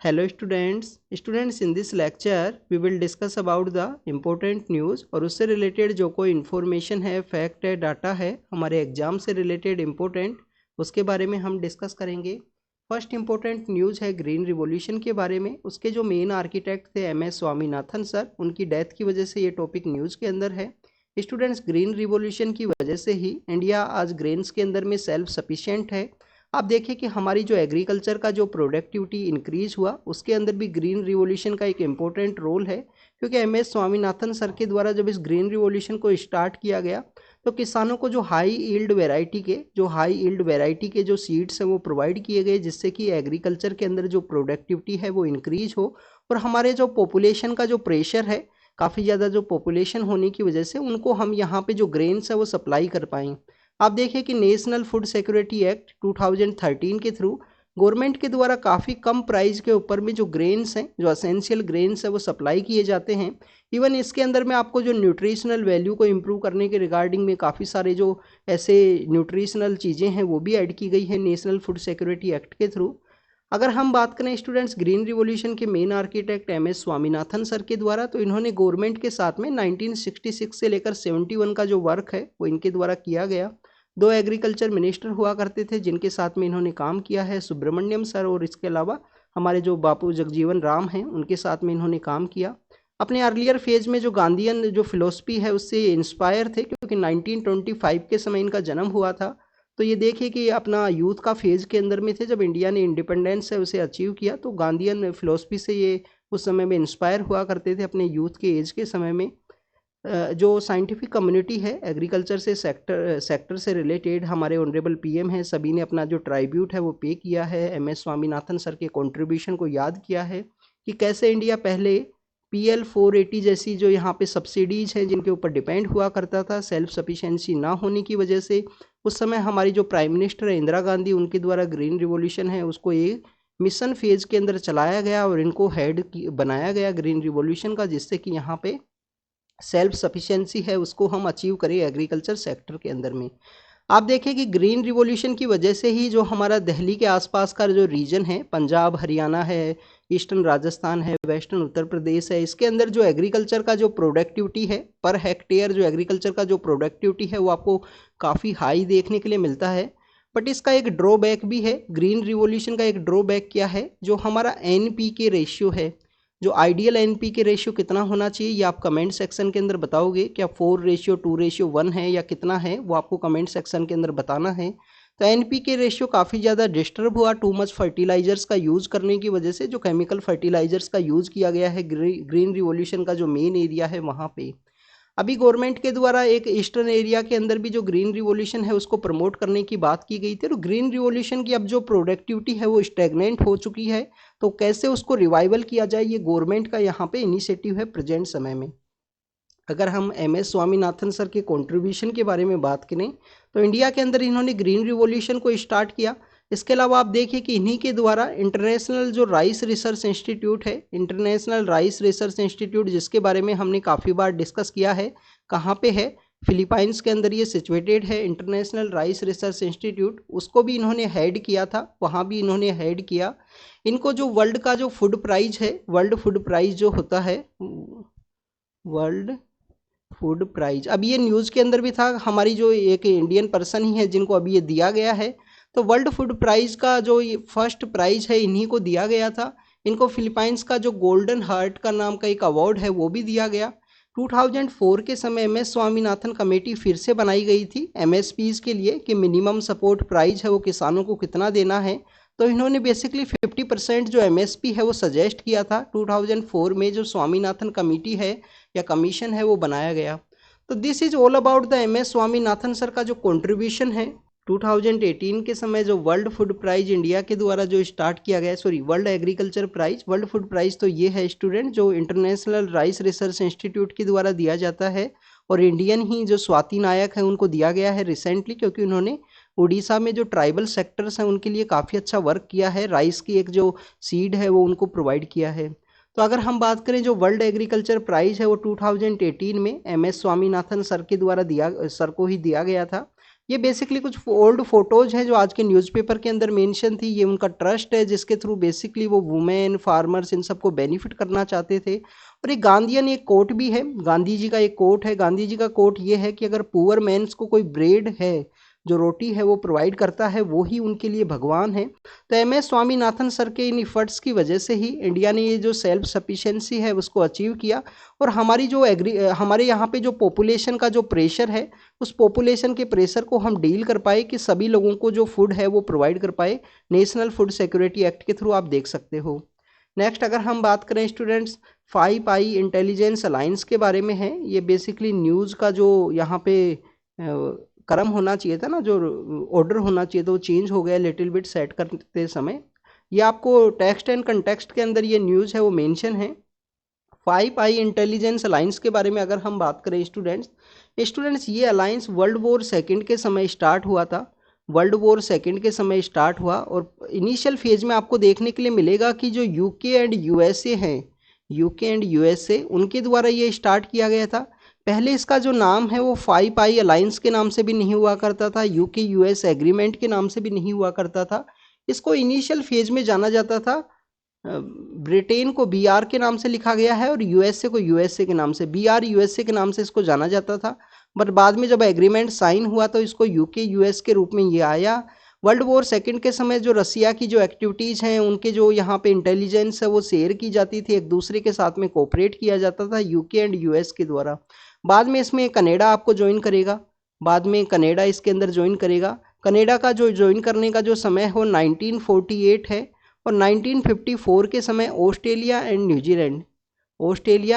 Hello students in this lecture we will discuss about the important news और उससे related जो कोई information है, फैक्ट है, डाटा है हमारे एग्जाम से रिलेटेड इम्पोर्टेंट, उसके बारे में हम डिस्कस करेंगे। फर्स्ट इम्पोर्टेंट न्यूज़ है ग्रीन रिवॉल्यूशन के बारे में। उसके जो मेन आर्किटेक्ट थे MS स्वामीनाथन सर, उनकी डेथ की वजह से ये टॉपिक न्यूज़ के अंदर है। स्टूडेंट्स, ग्रीन रिवॉल्यूशन की वजह से ही इंडिया आज ग्रेन्स के अंदर में सेल्फ सफिशिएंट है। आप देखिए कि हमारी जो एग्रीकल्चर का जो प्रोडक्टिविटी इंक्रीज हुआ, उसके अंदर भी ग्रीन रिवॉल्यूशन का एक इम्पोर्टेंट रोल है, क्योंकि MS स्वामीनाथन सर के द्वारा जब इस ग्रीन रिवॉल्यूशन को स्टार्ट किया गया तो किसानों को जो हाई ईल्ड वैरायटी के जो सीड्स हैं वो प्रोवाइड किए गए, जिससे कि एग्रीकल्चर के अंदर जो प्रोडक्टिविटी है वो इंक्रीज हो और हमारे जो पॉपुलेशन का जो प्रेशर है, काफ़ी ज़्यादा जो पॉपुलेशन होने की वजह से उनको हम यहाँ पे जो ग्रेन्स है वो सप्लाई कर पाएँ। आप देखिए कि नेशनल फूड सिक्योरिटी एक्ट 2013 के थ्रू गवर्नमेंट के द्वारा काफ़ी कम प्राइस के ऊपर में जो ग्रेन्स हैं, जो असेंशियल ग्रेन्स है वो सप्लाई किए जाते हैं। इवन इसके अंदर में आपको जो न्यूट्रिशनल वैल्यू को इम्प्रूव करने के रिगार्डिंग में काफ़ी सारे जो ऐसे न्यूट्रिशनल चीज़ें हैं वो भी ऐड की गई है नेशनल फूड सिक्योरिटी एक्ट के थ्रू। अगर हम बात करें स्टूडेंट्स ग्रीन रिवॉल्यूशन के main architect MS Swaminathan sir के द्वारा, तो इन्होंने गवर्नमेंट के साथ में 1966 से लेकर 71 का जो वर्क है वो इनके द्वारा किया गया। दो एग्रीकल्चर मिनिस्टर हुआ करते थे जिनके साथ में इन्होंने काम किया है, सुब्रमण्यम सर और इसके अलावा हमारे जो बापू जगजीवन राम हैं उनके साथ में इन्होंने काम किया। अपने अर्लियर फेज में जो गांधीयन जो फिलोसफी है उससे इंस्पायर थे, क्योंकि 1925 के समय इनका जन्म हुआ था। तो ये देखिए कि अपना यूथ का फेज के अंदर में थे जब इंडिया ने इंडिपेंडेंस है उसे अचीव किया, तो गांधीयन फिलोसफी से ये उस समय में इंस्पायर हुआ करते थे अपने यूथ के एज के समय में। जो साइंटिफिक कम्युनिटी है एग्रीकल्चर से सेक्टर से रिलेटेड, हमारे ऑनरेबल PM हैं, सभी ने अपना जो ट्राइब्यूट है वो पे किया है, MS स्वामीनाथन सर के कंट्रीब्यूशन को याद किया है कि कैसे इंडिया पहले PL 480 जैसी जो यहाँ पे सब्सिडीज़ हैं जिनके ऊपर डिपेंड हुआ करता था, सेल्फ सफिशिएंसी ना होने की वजह से उस समय हमारी जो प्राइम मिनिस्टर है इंदिरा गांधी, उनके द्वारा ग्रीन रिवॉल्यूशन है उसको एक मिशन फेज के अंदर चलाया गया और इनको हेड बनाया गया ग्रीन रिवॉल्यूशन का, जिससे कि यहाँ पे सेल्फ सफिशिएंसी है उसको हम अचीव करें एग्रीकल्चर सेक्टर के अंदर में। आप देखें कि ग्रीन रिवॉल्यूशन की वजह से ही जो हमारा दिल्ली के आसपास का जो रीजन है, पंजाब, हरियाणा है, ईस्टर्न राजस्थान है, वेस्टर्न उत्तर प्रदेश है, इसके अंदर जो एग्रीकल्चर का जो प्रोडक्टिविटी है पर हेक्टेयर, जो एग्रीकल्चर का जो प्रोडक्टिविटी है वो आपको काफ़ी हाई देखने के लिए मिलता है। बट इसका एक ड्रॉबैक भी है। ग्रीन रिवॉल्यूशन का एक ड्रॉबैक क्या है, जो हमारा NP के रेशियो है, जो आइडियल NP रेशियो कितना होना चाहिए ये आप कमेंट सेक्शन के अंदर बताओगे। क्या 4:2:1 है या कितना है, वो आपको कमेंट सेक्शन के अंदर बताना है। तो NP रेशियो काफ़ी ज़्यादा डिस्टर्ब हुआ टू मच फर्टिलाइजर्स का यूज़ करने की वजह से, जो केमिकल फर्टिलाइजर्स का यूज़ किया गया है ग्रीन रिवॉल्यूशन का जो मेन एरिया है वहाँ पे। अभी गवर्नमेंट के द्वारा एक ईस्टर्न एरिया के अंदर भी जो ग्रीन रिवॉल्यूशन है उसको प्रमोट करने की बात की गई थी, और ग्रीन रिवॉल्यूशन की अब जो प्रोडक्टिविटी है वो स्टैग्नेंट हो चुकी है, तो कैसे उसको रिवाइवल किया जाए ये गवर्नमेंट का यहाँ पे इनिशिएटिव है प्रेजेंट समय में। अगर हम MS स्वामीनाथन सर के कंट्रीब्यूशन के बारे में बात करें तो इंडिया के अंदर इन्होंने ग्रीन रिवॉल्यूशन को स्टार्ट किया। इसके अलावा आप देखिए कि इन्हीं के द्वारा इंटरनेशनल जो राइस रिसर्च इंस्टीट्यूट है, इंटरनेशनल राइस रिसर्च इंस्टीट्यूट, जिसके बारे में हमने काफ़ी बार डिस्कस किया है, कहाँ पे है, फिलीपाइंस के अंदर ये सिचुएटेड है इंटरनेशनल राइस रिसर्च इंस्टीट्यूट, उसको भी इन्होंने हेड किया था, वहाँ भी इन्होंने हेड किया। इनको जो वर्ल्ड का जो फूड प्राइज है, वर्ल्ड फूड प्राइज जो होता है, वर्ल्ड फूड प्राइज, अब ये न्यूज़ के अंदर भी था, हमारी जो एक इंडियन पर्सन ही है जिनको अभी ये दिया गया है। तो वर्ल्ड फूड प्राइज का जो ये फर्स्ट प्राइज है इन्हीं को दिया गया था। इनको फिलीपाइंस का जो गोल्डन हार्ट का नाम का एक अवार्ड है वो भी दिया गया। 2004 के समय MS स्वामीनाथन कमेटी फिर से बनाई गई थी MSPs के लिए कि मिनिमम सपोर्ट प्राइस है वो किसानों को कितना देना है। तो इन्होंने बेसिकली 50% जो MSP है वो सजेस्ट किया था 2004 में, जो स्वामीनाथन कमेटी है या कमीशन है वो बनाया गया। तो this is all about the MS Swaminathan sir का जो कंट्रीब्यूशन है 2018 के समय, जो वर्ल्ड फूड प्राइज इंडिया के द्वारा जो स्टार्ट किया गया, sorry world agriculture prize, world food prize तो ये है स्टूडेंट जो इंटरनेशनल राइस रिसर्च इंस्टीट्यूट के द्वारा दिया जाता है, और इंडियन ही जो स्वाति नायक है उनको दिया गया है रिसेंटली, क्योंकि उन्होंने उड़ीसा में जो ट्राइबल सेक्टर्स हैं उनके लिए काफ़ी अच्छा वर्क किया है, राइस की एक जो सीड है वो उनको प्रोवाइड किया है। तो अगर हम बात करें जो वर्ल्ड एग्रीकल्चर प्राइज है वो 2018 में MS स्वामीनाथन सर के द्वारा सर को ही दिया गया था। ये बेसिकली कुछ ओल्ड फोटोज हैं जो आज के न्यूज़पेपर के अंदर मेंशन थी। ये उनका ट्रस्ट है जिसके थ्रू बेसिकली वो वुमेन फार्मर्स इन सबको बेनिफिट करना चाहते थे। और एक गांधीयन एक कोट भी है, गांधी जी का एक कोट है। गांधी जी का कोट ये है कि अगर पुअर मैन्स को कोई ब्रेड है, जो रोटी है वो प्रोवाइड करता है, वो ही उनके लिए भगवान है। तो एम एस स्वामीनाथन सर के इन इफर्ट्स की वजह से ही इंडिया ने ये जो सेल्फ सफिशिएंसी है उसको अचीव किया। और हमारी जो हमारे यहाँ पे जो पॉपुलेशन का जो प्रेशर है, उस पॉपुलेशन के प्रेशर को हम डील कर पाए कि सभी लोगों को जो फूड है वो प्रोवाइड कर पाए। नेशनल फूड सिक्योरिटी एक्ट के थ्रू आप देख सकते हो। नेक्स्ट अगर हम बात करें स्टूडेंट्स, 5i इंटेलिजेंस अलायंस के बारे में है। ये बेसिकली न्यूज़ का जो यहाँ पे क्रम होना चाहिए था ना, जो ऑर्डर होना चाहिए था, वो चेंज हो गया लिटिल बिट सेट करते समय। ये आपको टेक्स्ट एंड कंटेक्स्ट के अंदर ये न्यूज़ है वो मेंशन है। 5i इंटेलिजेंस अलायंस के बारे में अगर हम बात करें स्टूडेंट्स ये अलायंस वर्ल्ड वॉर सेकेंड के समय स्टार्ट हुआ था। वर्ल्ड वॉर सेकेंड के समय स्टार्ट हुआ और इनिशियल फेज में आपको देखने के लिए मिलेगा कि जो यूके एंड यूएसए हैं, यूके एंड यूएसए उनके द्वारा ये स्टार्ट किया गया था। पहले इसका जो नाम है वो 5i अलायंस के नाम से भी नहीं हुआ करता था, यूके यूएस एग्रीमेंट के नाम से भी नहीं हुआ करता था। इसको इनिशियल फेज में जाना जाता था, ब्रिटेन को बीआर के नाम से लिखा गया है और यूएसए को यूएसए के नाम से, बीआर यूएसए के नाम से इसको जाना जाता था। बट बाद में जब एग्रीमेंट साइन हुआ तो इसको यूके यूएस के रूप में ये आया। वर्ल्ड वॉर सेकेंड के समय जो रसिया की जो एक्टिविटीज़ हैं, उनके जो यहाँ पे इंटेलिजेंस है वो शेयर की जाती थी, एक दूसरे के साथ में कोऑपरेट किया जाता था यूके एंड यूएस के द्वारा। बाद में इसमें कनाडा आपको ज्वाइन करेगा, बाद में कनाडा इसके अंदर ज्वाइन करेगा। कनाडा का जो ज्वाइन करने का जो समय है वो 1948 है। और 1954 के समय ऑस्ट्रेलिया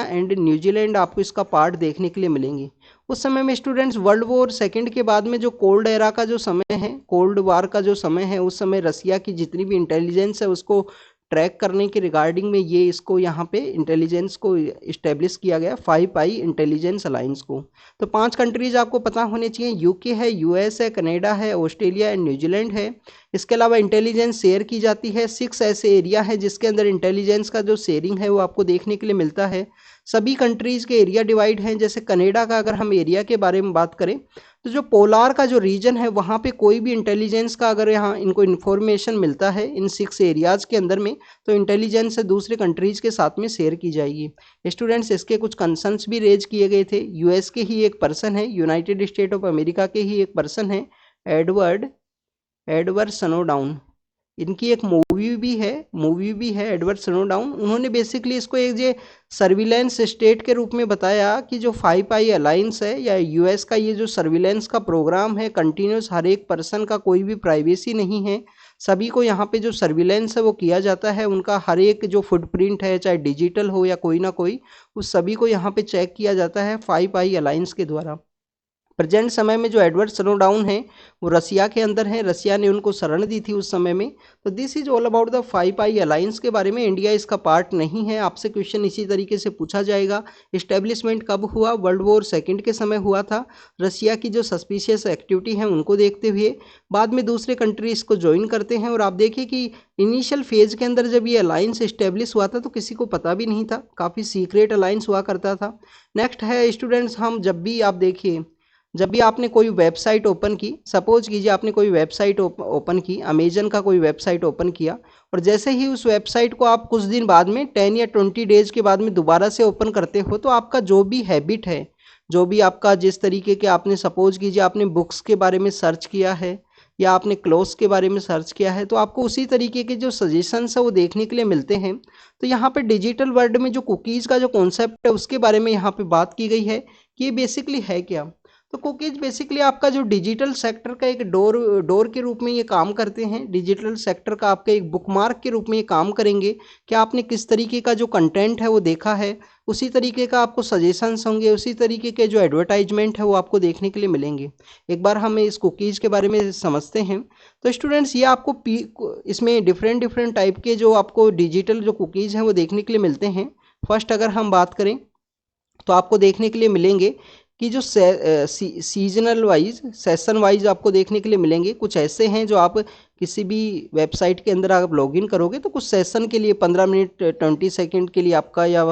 एंड न्यूजीलैंड आपको इसका पार्ट देखने के लिए मिलेंगे। उस समय में स्टूडेंट्स वर्ल्ड वॉर सेकेंड के बाद में जो कोल्ड एरा का जो समय है, कोल्ड वार का जो समय है, उस समय रसिया की जितनी भी इंटेलिजेंस है उसको ट्रैक करने के रिगार्डिंग में ये इसको यहाँ पे इंटेलिजेंस को इस्टेब्लिश किया गया, 5i इंटेलिजेंस अलायंस को। तो 5 कंट्रीज आपको पता होने चाहिए, यूके है, यूएस है, कनाडा है, ऑस्ट्रेलिया एंड न्यूजीलैंड है। इसके अलावा इंटेलिजेंस शेयर की जाती है। 6 ऐसे एरिया है जिसके अंदर इंटेलिजेंस का जो शेयरिंग है वो आपको देखने के लिए मिलता है। सभी कंट्रीज के एरिया डिवाइड हैं। जैसे कनाडा का अगर हम एरिया के बारे में बात करें तो जो पोलार का जो रीजन है वहाँ पे कोई भी इंटेलिजेंस का अगर यहाँ इनको इन्फॉर्मेशन मिलता है इन 6 एरियाज़ के अंदर में, तो इंटेलिजेंस से दूसरे कंट्रीज़ के साथ में शेयर की जाएगी। स्टूडेंट्स इसके कुछ कंसर्न्स भी रेज किए गए थे। यूएस के ही एक पर्सन है, यूनाइटेड स्टेट ऑफ अमेरिका के ही एक पर्सन है, एडवर्ड स्नोडाउन। इनकी एक मूवी भी है एडवर्ड स्नोडाउन। उन्होंने बेसिकली इसको एक जो सर्विलेंस स्टेट के रूप में बताया कि जो 5i अलायंस है या यूएस का ये जो सर्विलेंस का प्रोग्राम है कंटिन्यूस, हर एक पर्सन का कोई भी प्राइवेसी नहीं है, सभी को यहाँ पे जो सर्विलेंस है वो किया जाता है। उनका हर एक जो फुटप्रिंट है, चाहे डिजिटल हो या कोई ना कोई, उस सभी को यहाँ पे चेक किया जाता है 5i अलायंस के द्वारा। प्रेजेंट समय में जो एडवर्ड स्नोडाउन है वो रसिया के अंदर है, रसिया ने उनको शरण दी थी उस समय में। तो this is all about the 5i alliance के बारे में। इंडिया इसका पार्ट नहीं है। आपसे क्वेश्चन इसी तरीके से पूछा जाएगा, इस्टेब्लिशमेंट कब हुआ? वर्ल्ड वॉर सेकेंड के समय हुआ था। रसिया की जो सस्पिशियस एक्टिविटी है उनको देखते हुए बाद में दूसरे कंट्री इसको ज्वाइन करते हैं। और आप देखिए कि इनिशियल फेज के अंदर जब ये अलायंस इस्टेब्लिश हुआ था तो किसी को पता भी नहीं था, काफ़ी सीक्रेट अलायंस हुआ करता था। नेक्स्ट है स्टूडेंट्स, हम जब भी आप देखिए, जब भी आपने कोई वेबसाइट ओपन की, सपोज कीजिए आपने कोई वेबसाइट ओपन की, अमेजन का कोई वेबसाइट ओपन किया, और जैसे ही उस वेबसाइट को आप कुछ दिन बाद में 10 या 20 डेज के बाद में दोबारा से ओपन करते हो, तो आपका जो भी हैबिट है, जो भी आपका जिस तरीके के, आपने सपोज कीजिए आपने बुक्स के बारे में सर्च किया है या आपने क्लोथ्स के बारे में सर्च किया है, तो आपको उसी तरीके के जो सजेशंस है वो देखने के लिए मिलते हैं। तो यहाँ पे डिजिटल वर्ल्ड में जो कुकीज़ का जो कॉन्सेप्ट है उसके बारे में यहाँ पे बात की गई है कि ये बेसिकली है क्या। तो कुकीज बेसिकली आपका जो डिजिटल सेक्टर का एक डोर के रूप में ये काम करते हैं। डिजिटल सेक्टर का आपका एक बुकमार्क के रूप में ये काम करेंगे कि आपने किस तरीके का जो कंटेंट है वो देखा है, उसी तरीके का आपको सजेशंस होंगे, उसी तरीके के जो एडवर्टाइजमेंट है वो आपको देखने के लिए मिलेंगे। एक बार हम इस कुकीज़ के बारे में समझते हैं। तो स्टूडेंट्स ये आपको इसमें डिफरेंट टाइप के जो आपको डिजिटल जो कुकीज़ हैं वो देखने के लिए मिलते हैं। फर्स्ट अगर हम बात करें तो आपको देखने के लिए मिलेंगे कि जो सीजनल वाइज, सेशन वाइज आपको देखने के लिए मिलेंगे। कुछ ऐसे हैं जो आप किसी भी वेबसाइट के अंदर आप लॉगिन करोगे तो कुछ सेशन के लिए 15 मिनट 20 सेकंड के लिए आपका या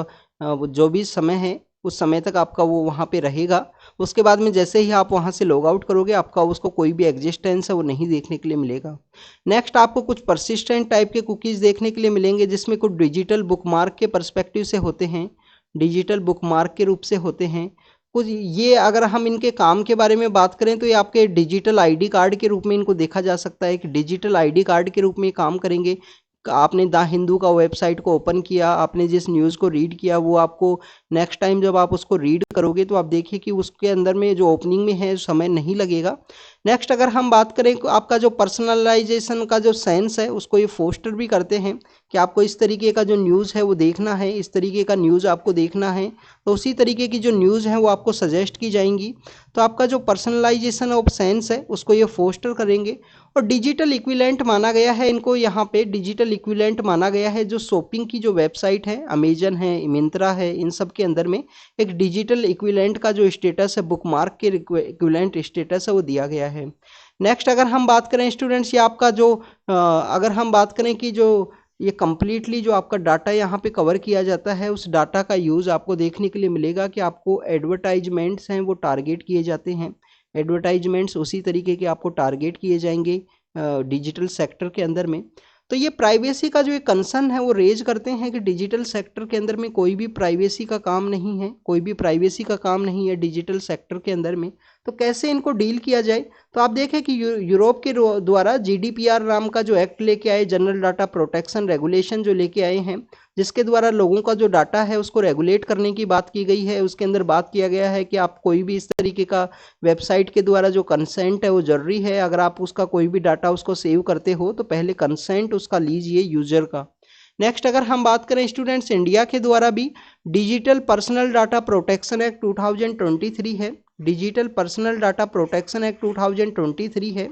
जो भी समय है उस समय तक आपका वो वहाँ पे रहेगा। उसके बाद में जैसे ही आप वहाँ से लॉग आउट करोगे आपका उसको कोई भी एग्जिस्टेंस है वो नहीं देखने के लिए मिलेगा। नेक्स्ट आपको कुछ परसिस्टेंट टाइप के कुकीज़ देखने के लिए मिलेंगे, जिसमें कुछ डिजिटल बुकमार्क के पर्सपेक्टिव से होते हैं, डिजिटल बुकमार्क के रूप से होते हैं कुछ ये। अगर हम इनके काम के बारे में बात करें तो ये आपके डिजिटल आईडी कार्ड के रूप में इनको देखा जा सकता है कि डिजिटल आईडी कार्ड के रूप में काम करेंगे। आपने द हिंदू का वेबसाइट को ओपन किया, आपने जिस न्यूज़ को रीड किया वो आपको नेक्स्ट टाइम जब आप उसको रीड करोगे तो आप देखिए कि उसके अंदर में जो ओपनिंग में है समय नहीं लगेगा। नेक्स्ट अगर हम बात करें आपका जो पर्सनलाइजेशन का जो सेंस है उसको ये फोस्टर भी करते हैं कि आपको इस तरीके का जो न्यूज़ है वो देखना है, इस तरीके का न्यूज़ आपको देखना है, तो उसी तरीके की जो न्यूज़ है वो आपको सजेस्ट की जाएंगी। तो आपका जो पर्सनलाइजेशन ऑफ सेंस है उसको ये फोस्टर करेंगे। और डिजिटल इक्विवेलेंट माना गया है इनको, यहाँ पे डिजिटल इक्विवेलेंट माना गया है जो शॉपिंग की जो वेबसाइट है, अमेजन है, मिंत्रा है, इन सब के अंदर में एक डिजिटल इक्विवेलेंट का जो स्टेटस है, बुकमार्क के इक्विवेलेंट स्टेटस है वो दिया गया है। नेक्स्ट अगर हम बात करें स्टूडेंट्स, ये आपका जो अगर हम बात करें कि जो ये कम्प्लीटली जो आपका डाटा यहाँ पे कवर किया जाता है उस डाटा का यूज़ आपको देखने के लिए मिलेगा कि आपको एडवर्टाइजमेंट्स हैं वो टारगेट किए जाते हैं। एडवर्टाइजमेंट्स उसी तरीके के आपको टारगेट किए जाएंगे डिजिटल सेक्टर के अंदर में। तो ये प्राइवेसी का जो एक कंसर्न है वो रेज करते हैं कि डिजिटल सेक्टर के अंदर में कोई भी प्राइवेसी का काम नहीं है, कोई भी प्राइवेसी का काम नहीं है डिजिटल सेक्टर के अंदर में। तो कैसे इनको डील किया जाए, तो आप देखें कि यूरोप के द्वारा जीडीपीआर नाम का जो एक्ट लेके आए, जनरल डाटा प्रोटेक्शन रेगुलेशन जो लेके आए हैं, जिसके द्वारा लोगों का जो डाटा है उसको रेगुलेट करने की बात की गई है। उसके अंदर बात किया गया है कि आप कोई भी इस तरीके का वेबसाइट के द्वारा जो कंसेंट है वो जरूरी है। अगर आप उसका कोई भी डाटा उसको सेव करते हो तो पहले कंसेंट उसका लीजिए यूजर का। नेक्स्ट अगर हम बात करें स्टूडेंट्स, इंडिया के द्वारा भी digital personal data protection act 2023 है, digital personal data protection act 2023 है,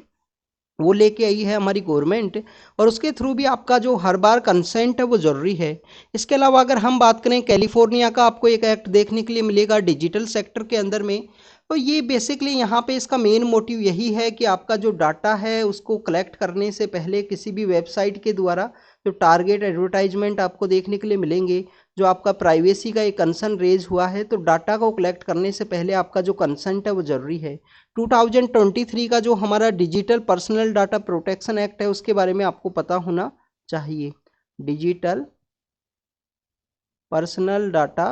वो लेके आई है हमारी गवर्नमेंट। और उसके थ्रू भी आपका जो हर बार कंसेंट है वो ज़रूरी है। इसके अलावा अगर हम बात करें कैलिफोर्निया का आपको एक एक्ट देखने के लिए मिलेगा डिजिटल सेक्टर के अंदर में। तो ये बेसिकली यहाँ पे इसका मेन मोटिव यही है कि आपका जो डाटा है उसको कलेक्ट करने से पहले किसी भी वेबसाइट के द्वारा जो टारगेट एडवर्टाइजमेंट आपको देखने के लिए मिलेंगे, जो आपका प्राइवेसी का एक कंसर्न रेज हुआ है, तो डाटा को कलेक्ट करने से पहले आपका जो कंसेंट है वो ज़रूरी है। 2023 का जो हमारा digital personal data protection act है उसके बारे में आपको पता होना चाहिए। Digital personal data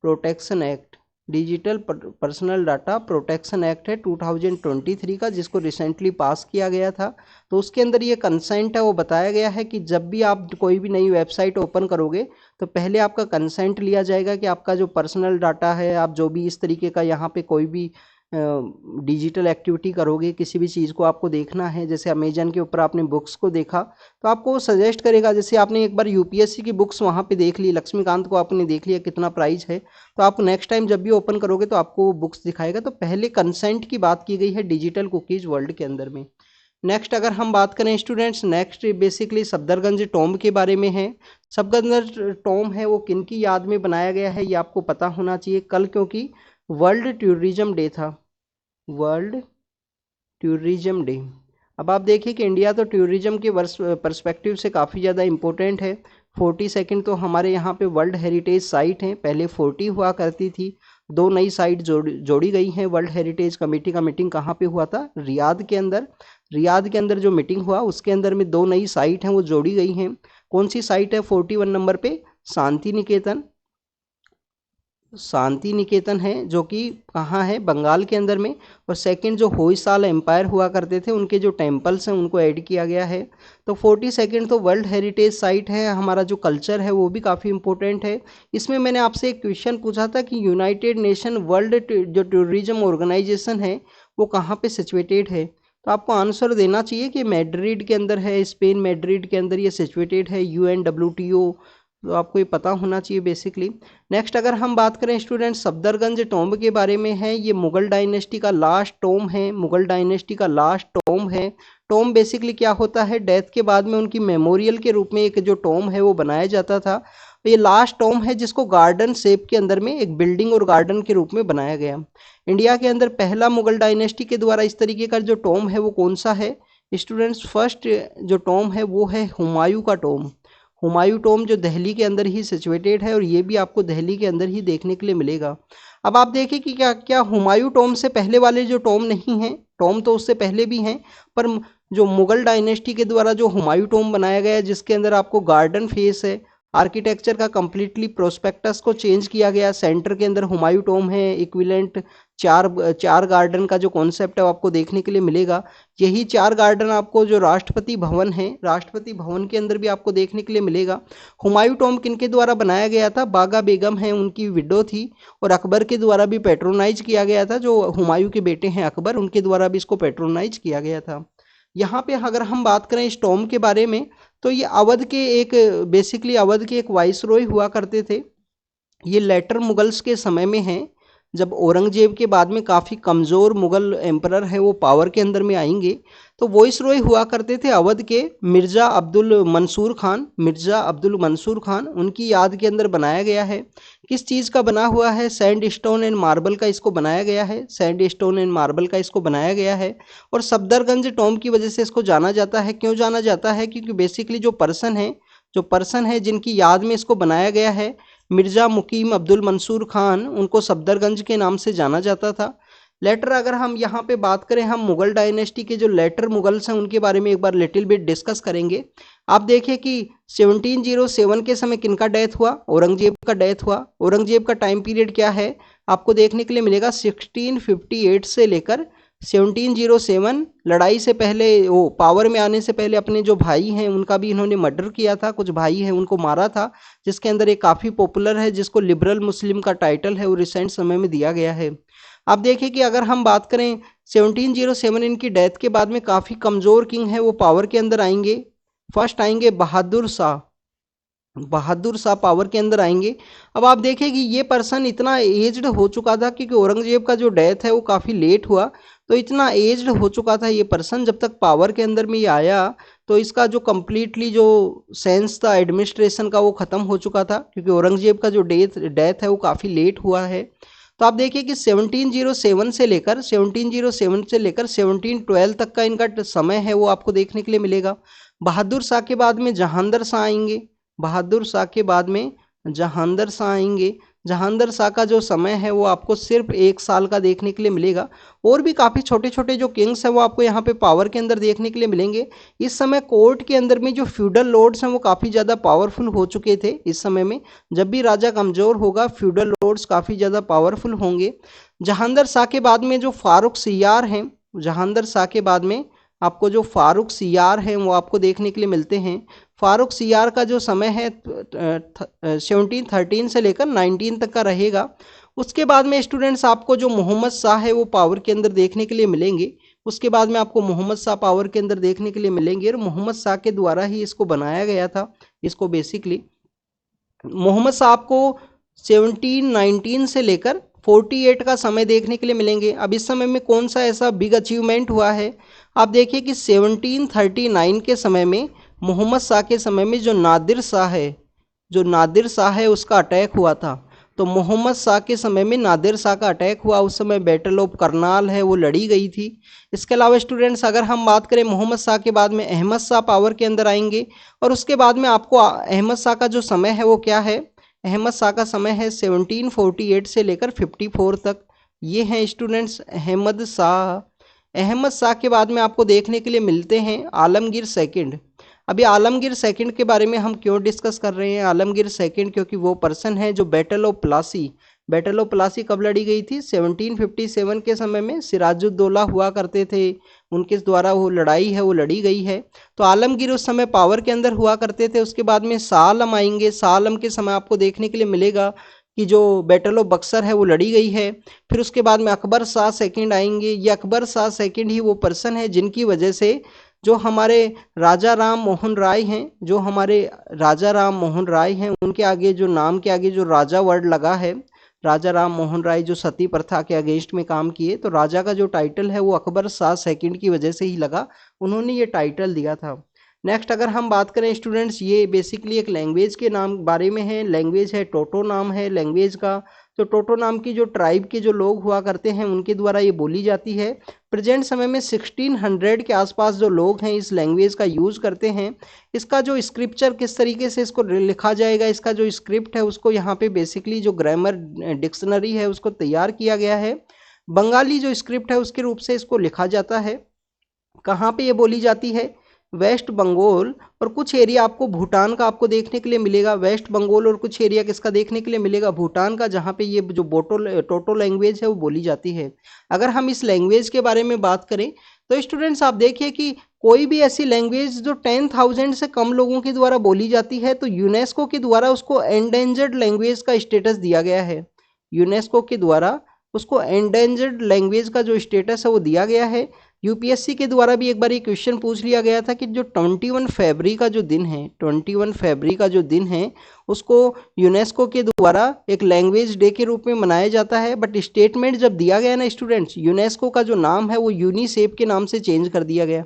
protection act, digital personal data protection act है 2023 का, जिसको रिसेंटली पास किया गया था। तो उसके अंदर ये कंसेंट है वो बताया गया है कि जब भी आप कोई भी नई वेबसाइट ओपन करोगे तो पहले आपका कंसेंट लिया जाएगा कि आपका जो पर्सनल डाटा है, आप जो भी इस तरीके का यहाँ पे कोई भी डिजिटल एक्टिविटी करोगे, किसी भी चीज़ को आपको देखना है, जैसे अमेजन के ऊपर आपने बुक्स को देखा तो आपको वो सजेस्ट करेगा। जैसे आपने एक बार यूपीएससी की बुक्स वहाँ पे देख ली, लक्ष्मीकांत को आपने देख लिया कितना प्राइस है, तो आप नेक्स्ट टाइम जब भी ओपन करोगे तो आपको वो बुक्स दिखाएगा। तो पहले कंसेंट की बात की गई है डिजिटल कुकीज़ वर्ल्ड के अंदर में। नेक्स्ट अगर हम बात करें students, next basically Safdarjung tomb के बारे में है। सफदरगंज टॉम्ब है वो किन की याद में बनाया गया है ये आपको पता होना चाहिए कल, क्योंकि वर्ल्ड टूरिज्म डे था, वर्ल्ड टूरिज्म डे। अब आप देखिए कि इंडिया तो टूरिज्म के पर्सपेक्टिव से काफ़ी ज़्यादा इम्पोर्टेंट है। 42 तो हमारे यहाँ पे वर्ल्ड हेरिटेज साइट हैं, पहले 40 हुआ करती थी, 2 नई साइट जोड़ी गई हैं। वर्ल्ड हेरिटेज कमेटी का मीटिंग कहाँ पे हुआ था? रियाद के अंदर। रियाद के अंदर जो मीटिंग हुआ उसके अंदर में 2 नई साइट हैं वो जोड़ी गई हैं। कौन सी साइट है 41 नंबर पे? शांति निकेतन, शांति निकेतन है जो कि कहाँ है? बंगाल के अंदर में। और सेकंड जो होयसाल एम्पायर हुआ करते थे उनके जो टेम्पल्स हैं उनको ऐड किया गया है। तो 42 तो वर्ल्ड हेरिटेज साइट है। हमारा जो कल्चर है वो भी काफ़ी इंपॉर्टेंट है। इसमें मैंने आपसे एक क्वेश्चन पूछा था कि यूनाइटेड नेशन वर्ल्ड जो टूरिज्म ऑर्गेनाइजेशन है वो कहाँ पे सिचुएटेड है, तो आपको आंसर देना चाहिए कि मैड्रिड के अंदर है, स्पेन मैड्रिड के अंदर ये सिचुएटेड है, UNWTO। तो आपको ये पता होना चाहिए बेसिकली। नेक्स्ट अगर हम बात करें स्टूडेंट सफदरगंज टॉम्ब के बारे में है, ये मुगल डायनेस्टी का लास्ट टॉम्ब है, मुगल डायनेस्टी का लास्ट टॉम्ब है। टॉम्ब बेसिकली क्या होता है? डेथ के बाद में उनकी मेमोरियल के रूप में एक जो टॉम्ब है वो बनाया जाता था। तो ये लास्ट टॉम्ब है जिसको गार्डन शेप के अंदर में एक बिल्डिंग और गार्डन के रूप में बनाया गया। इंडिया के अंदर पहला मुगल डायनेस्टी के द्वारा इस तरीके का जो टॉम्ब है वो कौन सा है स्टूडेंट्स? फर्स्ट जो टॉम्ब है वो है हुमायूं का टॉम्ब। हुमायूं टॉम जो दिल्ली के अंदर ही सिचुएटेड है और ये भी आपको दिल्ली के अंदर ही देखने के लिए मिलेगा। अब आप देखें कि क्या क्या हुमायूं टॉम से पहले वाले जो टॉम नहीं हैं, टॉम तो उससे पहले भी हैं, पर जो मुगल डायनेस्टी के द्वारा जो हुमायूं टॉम बनाया गया है जिसके अंदर आपको गार्डन फेस है, आर्किटेक्चर का कंप्लीटली प्रोस्पेक्टस को चेंज किया गया, सेंटर के अंदर हुमायूं टॉम है, इक्विवेलेंट चार गार्डन का जो कॉन्सेप्ट है वो आपको देखने के लिए मिलेगा। यही चार गार्डन आपको जो राष्ट्रपति भवन है, राष्ट्रपति भवन के अंदर भी आपको देखने के लिए मिलेगा। हुमायूं टॉम किनके द्वारा बनाया गया था? बागा बेगम है, उनकी विडो थी, और अकबर के द्वारा भी पेट्रोनाइज किया गया था। जो हुमायूं के बेटे हैं अकबर, उनके द्वारा भी इसको पेट्रोनाइज किया गया था। यहाँ पे अगर हम बात करें इस टॉम के बारे में, तो ये अवध के एक बेसिकली अवध के एक वाइसरॉय हुआ करते थे। ये लेटर मुगल्स के समय में हैं, जब औरंगजेब के बाद में काफ़ी कमज़ोर मुगल एम्परर है वो पावर के अंदर में आएंगे, तो वॉइसरॉय हुआ करते थे अवध के मिर्ज़ा अब्दुल मंसूर खान। मिर्ज़ा अब्दुल मंसूर खान, उनकी याद के अंदर बनाया गया है। किस चीज़ का बना हुआ है? सैंड स्टोन एंड मार्बल का इसको बनाया गया है, सैंड स्टोन एंड मार्बल का इसको बनाया गया है। और सफदरगंज टॉम की वजह से इसको जाना जाता है। क्यों जाना जाता है? क्योंकि बेसिकली जो पर्सन है जिनकी याद में इसको बनाया गया है, मिर्ज़ा मुकीम अब्दुल मंसूर खान, उनको सफदरगंज के नाम से जाना जाता था। लेटर अगर हम यहाँ पे बात करें, हम मुगल डायनेस्टी के जो लेटर मुगल्स हैं उनके बारे में एक बार लिटिल बिट डिस्कस करेंगे। आप देखें कि 1707 के समय किनका डेथ हुआ? औरंगजेब का डेथ हुआ। औरंगजेब का टाइम पीरियड क्या है? आपको देखने के लिए मिलेगा 1658 से लेकर 1707। लड़ाई से पहले, वो पावर में आने से पहले अपने जो भाई हैं उनका भी इन्होंने मर्डर किया था, कुछ भाई हैं उनको मारा था, जिसके अंदर एक काफ़ी पॉपुलर है जिसको लिबरल मुस्लिम का टाइटल है, वो रिसेंट समय में दिया गया है। आप देखिए कि अगर हम बात करें 1707, इनकी डेथ के बाद में काफ़ी कमज़ोर किंग है वो पावर के अंदर आएंगे। फर्स्ट आएंगे बहादुर शाह। बहादुर शाह पावर के अंदर आएंगे। अब आप देखें कि ये पर्सन इतना एज्ड हो चुका था, क्योंकि औरंगजेब का जो डेथ है वो काफ़ी लेट हुआ, तो इतना एज्ड हो चुका था ये पर्सन जब तक पावर के अंदर में ये आया, तो इसका जो कम्प्लीटली जो सेंस था एडमिनिस्ट्रेशन का वो ख़त्म हो चुका था, क्योंकि औरंगजेब का जो डेथ है वो काफ़ी लेट हुआ है। तो आप देखिए कि 1707 से लेकर 1712 तक का इनका समय है वो आपको देखने के लिए मिलेगा। बहादुर शाह के बाद में जहांदर शाह आएंगे। बहादुर शाह के बाद में जहांदर शाह आएंगे। जहांदर शाह का जो समय है वो आपको सिर्फ 1 साल का देखने के लिए मिलेगा। और भी काफ़ी छोटे छोटे जो किंग्स हैं वो आपको यहाँ पे पावर के अंदर देखने के लिए मिलेंगे। इस समय कोर्ट के अंदर में जो फ्यूडल लॉर्ड्स हैं वो काफ़ी ज़्यादा पावरफुल हो चुके थे। इस समय में जब भी राजा कमज़ोर होगा, फ्यूडल लॉर्ड्स काफ़ी ज़्यादा पावरफुल होंगे। जहांदर शाह के बाद में जो फारूक सियार हैं, जहांदर शाह के बाद में आपको जो फारूक सियार हैं वो आपको देखने के लिए मिलते हैं। फारूक सियार का जो समय है 1713 से लेकर 19 तक का रहेगा। उसके बाद में स्टूडेंट्स आपको जो मोहम्मद शाह है वो पावर के अंदर देखने के लिए मिलेंगे। उसके बाद में आपको मोहम्मद शाह पावर के अंदर देखने के लिए मिलेंगे, और मोहम्मद शाह के द्वारा ही इसको बनाया गया था। इसको बेसिकली मोहम्मद शाह को 1719 से लेकर 48 का समय देखने के लिए मिलेंगे। अब इस समय में कौन सा ऐसा बिग अचीवमेंट हुआ है? आप देखिए कि 1739 के समय में, मोहम्मद शाह के समय में जो नादिर शाह है उसका अटैक हुआ था। तो मोहम्मद शाह के समय में नादिर शाह का अटैक हुआ, उस समय बैटल ऑफ करनाल है वो लड़ी गई थी। इसके अलावा स्टूडेंट्स अगर हम बात करें, मोहम्मद शाह के बाद में अहमद शाह पावर के अंदर आएंगे, और उसके बाद में आपको अहमद शाह का जो समय है वो क्या है? अहमद शाह का समय है 1748 से लेकर 54 तक। ये हैं स्टूडेंट्स अहमद शाह। अहमद शाह के बाद में आपको देखने के लिए मिलते हैं आलमगीर सेकंड। अभी आलमगीर सेकंड के बारे में हम क्यों डिस्कस कर रहे हैं? आलमगीर सेकंड क्योंकि वो पर्सन है जो बैटल ऑफ प्लासी कब लड़ी गई थी? 1757 के समय में सिराजुद्दौला हुआ करते थे, उनके द्वारा वो लड़ाई है वो लड़ी गई है। तो आलमगीर उस समय पावर के अंदर हुआ करते थे। उसके बाद में शाह आलम आएंगे। शाह आलम के समय आपको देखने के लिए मिलेगा कि जो बैटल ऑफ बक्सर है वो लड़ी गई है। फिर उसके बाद में अकबर शाह सेकंड आएंगे। ये अकबर शाह सेकंड ही वो पर्सन है जिनकी वजह से जो हमारे राजा राम मोहन राय हैं उनके आगे जो नाम के आगे जो राजा वर्ड लगा है, राजा राम मोहन राय जो सती प्रथा के अगेंस्ट में काम किए, तो राजा का जो टाइटल है वो अकबर शाह सेकंड की वजह से ही लगा, उन्होंने ये टाइटल दिया था। नेक्स्ट अगर हम बात करें स्टूडेंट्स, ये बेसिकली एक लैंग्वेज के नाम बारे में है। लैंग्वेज है टोटो नाम है लैंग्वेज का। तो टोटो नाम की जो ट्राइब के जो लोग हुआ करते हैं उनके द्वारा ये बोली जाती है। प्रेजेंट समय में 1600 के आसपास जो लोग हैं इस लैंग्वेज का यूज़ करते हैं। इसका जो स्क्रिप्चर किस तरीके से इसको लिखा जाएगा, इसका जो स्क्रिप्ट है उसको यहाँ पे बेसिकली जो ग्रामर डिक्शनरी है उसको तैयार किया गया है। बंगाली जो स्क्रिप्ट है उसके रूप से इसको लिखा जाता है। कहाँ पे ये बोली जाती है? वेस्ट बंगाल और कुछ एरिया आपको भूटान का आपको देखने के लिए मिलेगा। वेस्ट बंगाल और कुछ एरिया किसका देखने के लिए मिलेगा? भूटान का, जहाँ पे ये जो टोटो लैंग्वेज है वो बोली जाती है। अगर हम इस लैंग्वेज के बारे में बात करें तो स्टूडेंट्स आप देखिए कि कोई भी ऐसी लैंग्वेज जो 10,000 से कम लोगों के द्वारा बोली जाती है तो यूनेस्को के द्वारा उसको एंडेंजर्ड लैंग्वेज का स्टेटस दिया गया है। यूनेस्को के द्वारा उसको एंडेंजर्ड लैंग्वेज का जो स्टेटस है वो दिया गया है। यूपीएससी के द्वारा भी एक बार ये क्वेश्चन पूछ लिया गया था कि जो 21 फरवरी का जो दिन है, 21 फरवरी का जो दिन है उसको यूनेस्को के द्वारा एक लैंग्वेज डे के रूप में मनाया जाता है। बट स्टेटमेंट जब दिया गया ना स्टूडेंट्स, यूनेस्को का जो नाम है वो यूनिसेफ के नाम से चेंज कर दिया गया।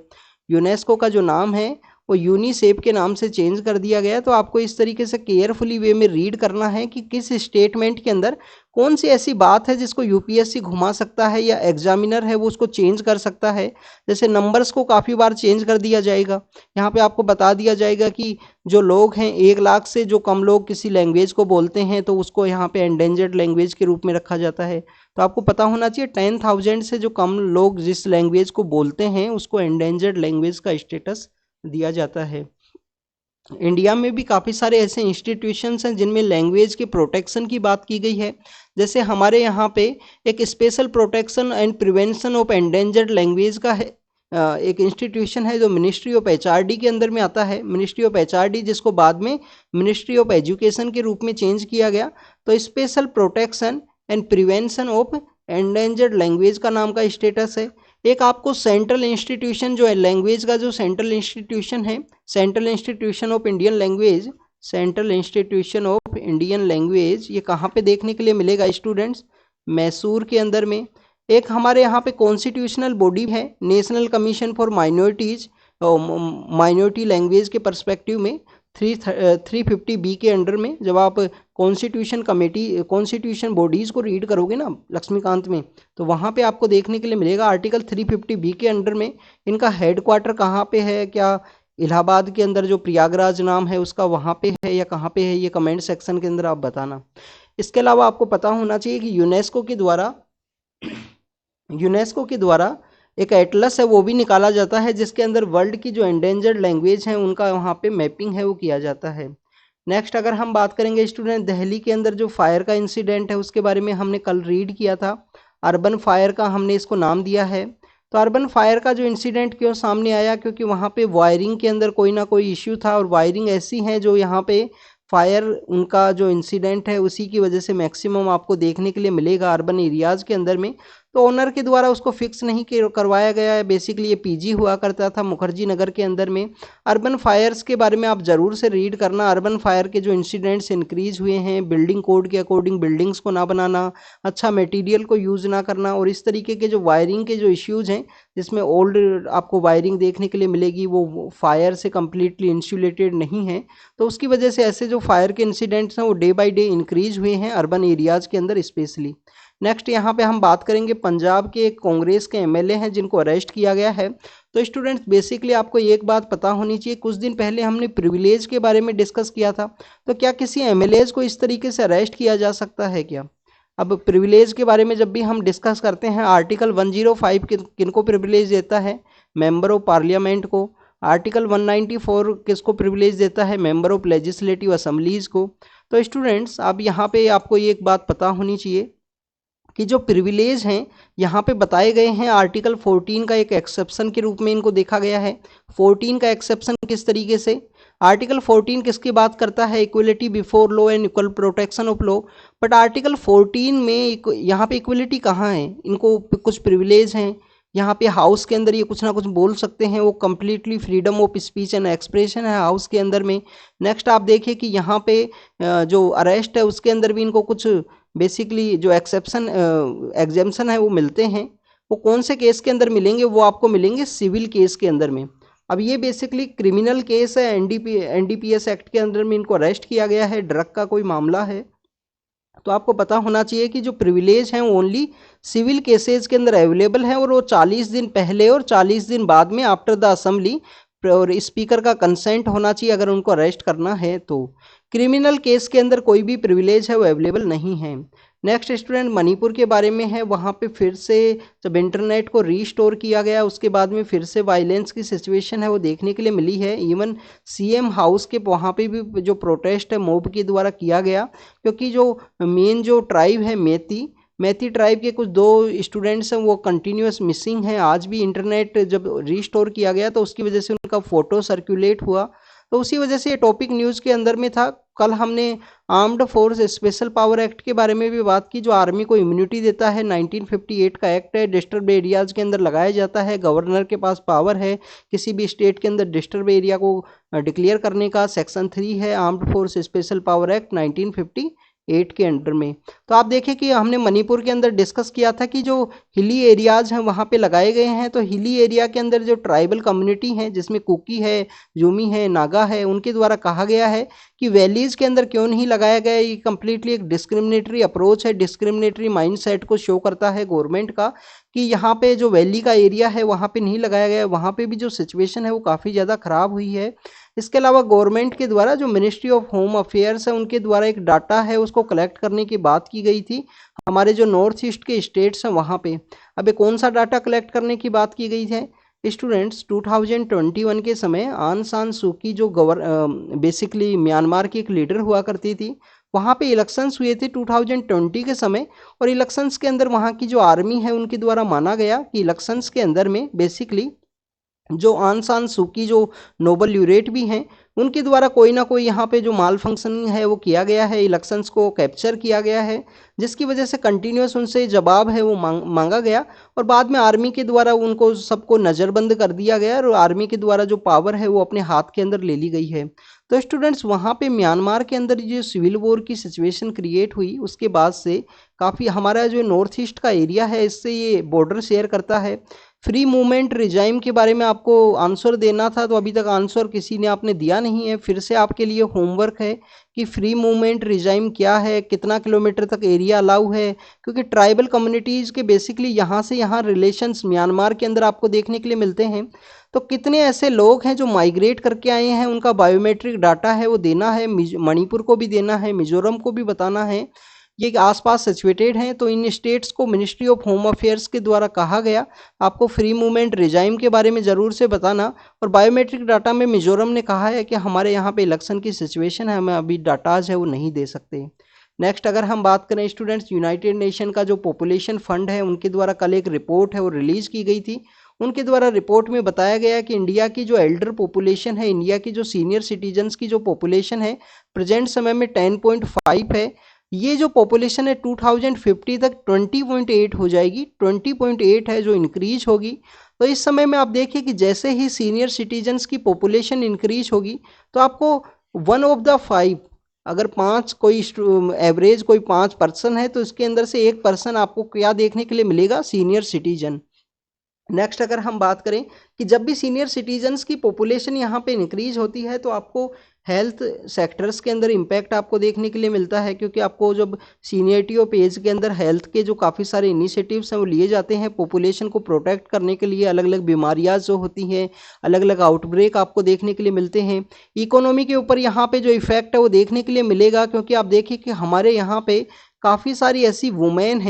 यूनेस्को का जो नाम है वो यूनिसेफ के नाम से चेंज कर दिया गया। तो आपको इस तरीके से केयरफुली वे में रीड करना है कि किस स्टेटमेंट के अंदर कौन सी ऐसी बात है जिसको यूपीएससी घुमा सकता है या एग्जामिनर है वो उसको चेंज कर सकता है। जैसे नंबर्स को काफ़ी बार चेंज कर दिया जाएगा। यहाँ पे आपको बता दिया जाएगा कि जो लोग हैं 1 लाख से जो कम लोग किसी लैंग्वेज को बोलते हैं तो उसको यहाँ पे एंडेंजर्ड लैंग्वेज के रूप में रखा जाता है। तो आपको पता होना चाहिए 10,000 से जो कम लोग जिस लैंग्वेज को बोलते हैं उसको एंडेंजर्ड लैंग्वेज का स्टेटस दिया जाता है। इंडिया में भी काफ़ी सारे ऐसे इंस्टीट्यूशंस हैं जिनमें लैंग्वेज के प्रोटेक्शन की बात की गई है। जैसे हमारे यहाँ पे एक special protection and prevention of endangered language का है एक इंस्टीट्यूशन है जो मिनिस्ट्री ऑफ एचआरडी के अंदर में आता है। मिनिस्ट्री ऑफ एचआरडी जिसको बाद में मिनिस्ट्री ऑफ एजुकेशन के रूप में चेंज किया गया। तो special protection and prevention of endangered language का नाम का स्टेटस है। एक आपको सेंट्रल इंस्टीट्यूशन जो है लैंग्वेज का, जो सेंट्रल इंस्टीट्यूशन है central institution of Indian language, central institution of Indian language, ये कहाँ पे देखने के लिए मिलेगा स्टूडेंट्स? मैसूर के अंदर में। एक हमारे यहाँ पे कॉन्स्टिट्यूशनल बॉडी है national commission for minorities, minority language के पर्सपेक्टिव में 350B के अंडर में जब आप कॉन्स्टिट्यूशन कमेटी कॉन्स्टिट्यूशन बॉडीज़ को रीड करोगे ना लक्ष्मीकांत में, तो वहाँ पे आपको देखने के लिए मिलेगा आर्टिकल 350B के अंडर में इनका हेडक्वार्टर कहाँ पे है। क्या इलाहाबाद के अंदर जो प्रयागराज नाम है उसका वहाँ पे है या कहाँ पे है? ये कमेंट सेक्शन के अंदर आप बताना। इसके अलावा आपको पता होना चाहिए कि यूनेस्को के द्वारा एक एटलस है वो भी निकाला जाता है जिसके अंदर वर्ल्ड की जो एंडेंजर्ड लैंग्वेज हैं उनका वहाँ पे मैपिंग है वो किया जाता है। नेक्स्ट अगर हम बात करेंगे स्टूडेंट, दिल्ली के अंदर जो फायर का इंसिडेंट है उसके बारे में हमने कल रीड किया था। अर्बन फायर का हमने इसको नाम दिया है। तो अर्बन फायर का जो इंसिडेंट क्यों सामने आया? क्योंकि वहाँ पे वायरिंग के अंदर कोई ना कोई इश्यू था और वायरिंग ऐसी है जो यहाँ पे फायर उनका जो इंसिडेंट है उसी की वजह से मैक्सिमम आपको देखने के लिए मिलेगा अर्बन एरियाज़ के अंदर में। तो ओनर के द्वारा उसको फिक्स नहीं करवाया गया है। बेसिकली ये पीजी हुआ करता था मुखर्जी नगर के अंदर में। अर्बन फायर्स के बारे में आप ज़रूर से रीड करना। अर्बन फायर के जो इंसिडेंट्स इंक्रीज हुए हैं, बिल्डिंग कोड के अकॉर्डिंग बिल्डिंग्स को ना बनाना, अच्छा मटेरियल को यूज़ ना करना और इस तरीके के जो वायरिंग के जो इश्यूज़ हैं जिसमें ओल्ड आपको वायरिंग देखने के लिए मिलेगी वो फायर से कम्प्लीटली इंसुलेटेड नहीं है। तो उसकी वजह से ऐसे जो फायर के इंसिडेंट्स हैं वो डे बाई डे इंक्रीज हुए हैं अर्बन एरियाज़ के अंदर स्पेशली। नेक्स्ट यहाँ पे हम बात करेंगे पंजाब के एक कांग्रेस के एमएलए हैं जिनको अरेस्ट किया गया है। तो स्टूडेंट्स बेसिकली आपको एक बात पता होनी चाहिए, कुछ दिन पहले हमने प्रिविलेज के बारे में डिस्कस किया था। तो क्या किसी एमएलएज को इस तरीके से अरेस्ट किया जा सकता है क्या? अब प्रिविलेज के बारे में जब भी हम डिस्कस करते हैं आर्टिकल 105 किनको प्रिविलेज देता है? मेंबर ऑफ पार्लियामेंट को। आर्टिकल 194 किसको प्रिविलेज देता है? मेंबर ऑफ लेजिस्लेटिव असेंबलीज को। तो स्टूडेंट्स अब यहाँ पे आपको एक बात पता होनी चाहिए कि जो प्रिविलेज हैं यहाँ पे बताए गए हैं आर्टिकल 14 का एक एक्सेप्शन के रूप में इनको देखा गया है। 14 का एक्सेप्शन किस तरीके से? आर्टिकल 14 किसकी बात करता है? Equality before law and equal protection of law. But article 14 में यहाँ पे इक्वलिटी कहाँ है? इनको कुछ प्रिविलेज हैं यहाँ पे हाउस के अंदर ये कुछ ना कुछ बोल सकते हैं, वो completely freedom of speech and expression है हाउस के अंदर में। नेक्स्ट आप देखिए कि यहाँ पे जो अरेस्ट है उसके अंदर भी इनको कुछ बेसिकली जो एग्जेम्पशन है वो मिलते हैं। वो कौन से केस के अंदर मिलेंगे? वो आपको मिलेंगे सिविल केस के अंदर में। अब ये बेसिकली क्रिमिनल केस है, एनडीपीएस एक्ट के अंदर में इनको अरेस्ट किया गया है, ड्रग का कोई मामला है। तो आपको पता होना चाहिए कि जो प्रिविलेज हैं ओनली सिविल केसेस के अंदर अवेलेबल हैं, और वो 40 दिन पहले और 40 दिन बाद में आफ्टर द असेंबली और स्पीकर का कंसेंट होना चाहिए अगर उनको अरेस्ट करना है। तो क्रिमिनल केस के अंदर कोई भी प्रिविलेज है वो अवेलेबल नहीं है। नेक्स्ट स्टूडेंट मणिपुर के बारे में है। वहाँ पे फिर से जब इंटरनेट को रीस्टोर किया गया उसके बाद में फिर से वायलेंस की सिचुएशन है वो देखने के लिए मिली है। इवन सीएम हाउस के वहाँ पे भी जो प्रोटेस्ट है मोब के द्वारा किया गया, क्योंकि जो मेन जो ट्राइब है मैती ट्राइब के कुछ 2 स्टूडेंट्स हैं वो कंटिन्यूस मिसिंग हैं। आज भी इंटरनेट जब रीस्टोर किया गया तो उसकी वजह से उनका फ़ोटो सर्कुलेट हुआ, तो उसी वजह से ये टॉपिक न्यूज़ के अंदर में था। कल हमने armed force special power act के बारे में भी बात की, जो आर्मी को इम्यूनिटी देता है। 1958 का एक्ट है, डिस्टर्ब एरियाज़ के अंदर लगाया जाता है। गवर्नर के पास पावर है किसी भी स्टेट के अंदर डिस्टर्ब एरिया को डिक्लेयर करने का। सेक्शन 3 है armed force special power act 1958 के अंडर में। तो आप देखें कि हमने मणिपुर के अंदर डिस्कस किया था कि जो हिली एरियाज़ हैं वहाँ पे लगाए गए हैं। तो हिली एरिया के अंदर जो ट्राइबल कम्युनिटी हैं जिसमें कुकी है, जूमी है, नागा है, उनके द्वारा कहा गया है कि वैलीज़ के अंदर क्यों नहीं लगाया गया। ये कम्प्लीटली एक डिस्क्रिमिनेटरी अप्रोच है, डिस्क्रिमिनेटरी माइंडसेट को शो करता है गवर्नमेंट का कि यहाँ पे जो वैली का एरिया है वहाँ पे नहीं लगाया गया। वहाँ पे भी जो सिचुएशन है वो काफ़ी ज़्यादा ख़राब हुई है। इसके अलावा गवर्नमेंट के द्वारा जो मिनिस्ट्री ऑफ होम अफेयर्स है उनके द्वारा एक डाटा है उसको कलेक्ट करने की बात की गई थी हमारे जो नॉर्थ ईस्ट के स्टेट्स हैं वहाँ पे। अब कौन सा डाटा कलेक्ट करने की बात की गई है स्टूडेंट्स? 2021 के समय आन सान सूकी जो बेसिकली म्यांमार की एक लीडर हुआ करती थी, वहाँ पे इलेक्शंस हुए थे 2020 के समय। और इलेक्शंस के अंदर वहाँ की जो आर्मी है उनके द्वारा माना गया कि इलेक्शंस के अंदर में बेसिकली जो आन सान सूकी जो नोबल ल्यूरेट भी हैं उनके द्वारा कोई ना कोई यहाँ पे जो माल फंक्शनिंग है वो किया गया है, इलेक्शंस को कैप्चर किया गया है, जिसकी वजह से कंटिन्यूस उनसे जवाब है वो मांगा गया। और बाद में आर्मी के द्वारा उनको सबको नज़रबंद कर दिया गया और आर्मी के द्वारा जो पावर है वो अपने हाथ के अंदर ले ली गई है। तो स्टूडेंट्स वहाँ पे म्यांमार के अंदर जो सिविल वॉर की सिचुएशन क्रिएट हुई उसके बाद से काफ़ी हमारा जो नॉर्थ ईस्ट का एरिया है इससे ये बॉर्डर शेयर करता है। फ्री मूवमेंट रिजाइम के बारे में आपको आंसर देना था, तो अभी तक आंसर किसी ने आपने दिया नहीं है। फिर से आपके लिए होमवर्क है कि फ्री मूवमेंट रिजाइम क्या है, कितना किलोमीटर तक एरिया अलाउ है, क्योंकि ट्राइबल कम्युनिटीज़ के बेसिकली यहाँ से यहाँ रिलेशंस म्यांमार के अंदर आपको देखने के लिए मिलते हैं। तो कितने ऐसे लोग हैं जो माइग्रेट करके आए हैं, उनका बायोमेट्रिक डाटा है वो देना है, मणिपुर को भी देना है, मिजोरम को भी बताना है, ये आसपास सिचुएटेड हैं। तो इन स्टेट्स को मिनिस्ट्री ऑफ होम अफेयर्स के द्वारा कहा गया आपको फ्री मूवमेंट रिजाइम के बारे में ज़रूर से बताना। और बायोमेट्रिक डाटा में मिजोरम ने कहा है कि हमारे यहाँ पे इलेक्शन की सिचुएशन है, हमें अभी डाटाज है वो नहीं दे सकते। नेक्स्ट अगर हम बात करें स्टूडेंट्स, यूनाइटेड नेशन का जो पॉपुलेशन फंड है उनके द्वारा कल एक रिपोर्ट है वो रिलीज़ की गई थी। उनके द्वारा रिपोर्ट में बताया गया कि इंडिया की जो एल्डर पॉपुलेशन है, इंडिया की जो सीनियर सिटीजन्स की जो पॉपुलेशन है प्रेजेंट समय में 10.5 है। ये जो पॉपुलेशन है 2050 तक 20.8 हो जाएगी, 20.8 है जो इंक्रीज होगी। तो इस समय में आप देखिए कि जैसे ही सीनियर सिटीजन्स की पॉपुलेशन इंक्रीज होगी तो आपको 1 ऑफ द 5 अगर 5 कोई एवरेज कोई 5 पर्सन है तो इसके अंदर से 1 पर्सन आपको क्या देखने के लिए मिलेगा? Senior citizen. नेक्स्ट अगर हम बात करें कि जब भी सीनियर सिटीजन्स की पॉपुलेशन यहाँ पे इंक्रीज होती है तो आपको हेल्थ सेक्टर्स के अंदर इम्पैक्ट आपको देखने के लिए मिलता है, क्योंकि आपको जब सीनियरिटी ऑफ एज के अंदर हेल्थ के जो काफ़ी सारे इनिशिएटिव्स हैं वो लिए जाते हैं पॉपुलेशन को प्रोटेक्ट करने के लिए। अलग अलग बीमारियाँ जो होती हैं, अलग अलग आउटब्रेक आपको देखने के लिए मिलते हैं। इकोनॉमी के ऊपर यहाँ पे जो इफेक्ट है वो देखने के लिए मिलेगा, क्योंकि आप देखिए कि हमारे यहाँ पे काफ़ी सारी ऐसी वुमेन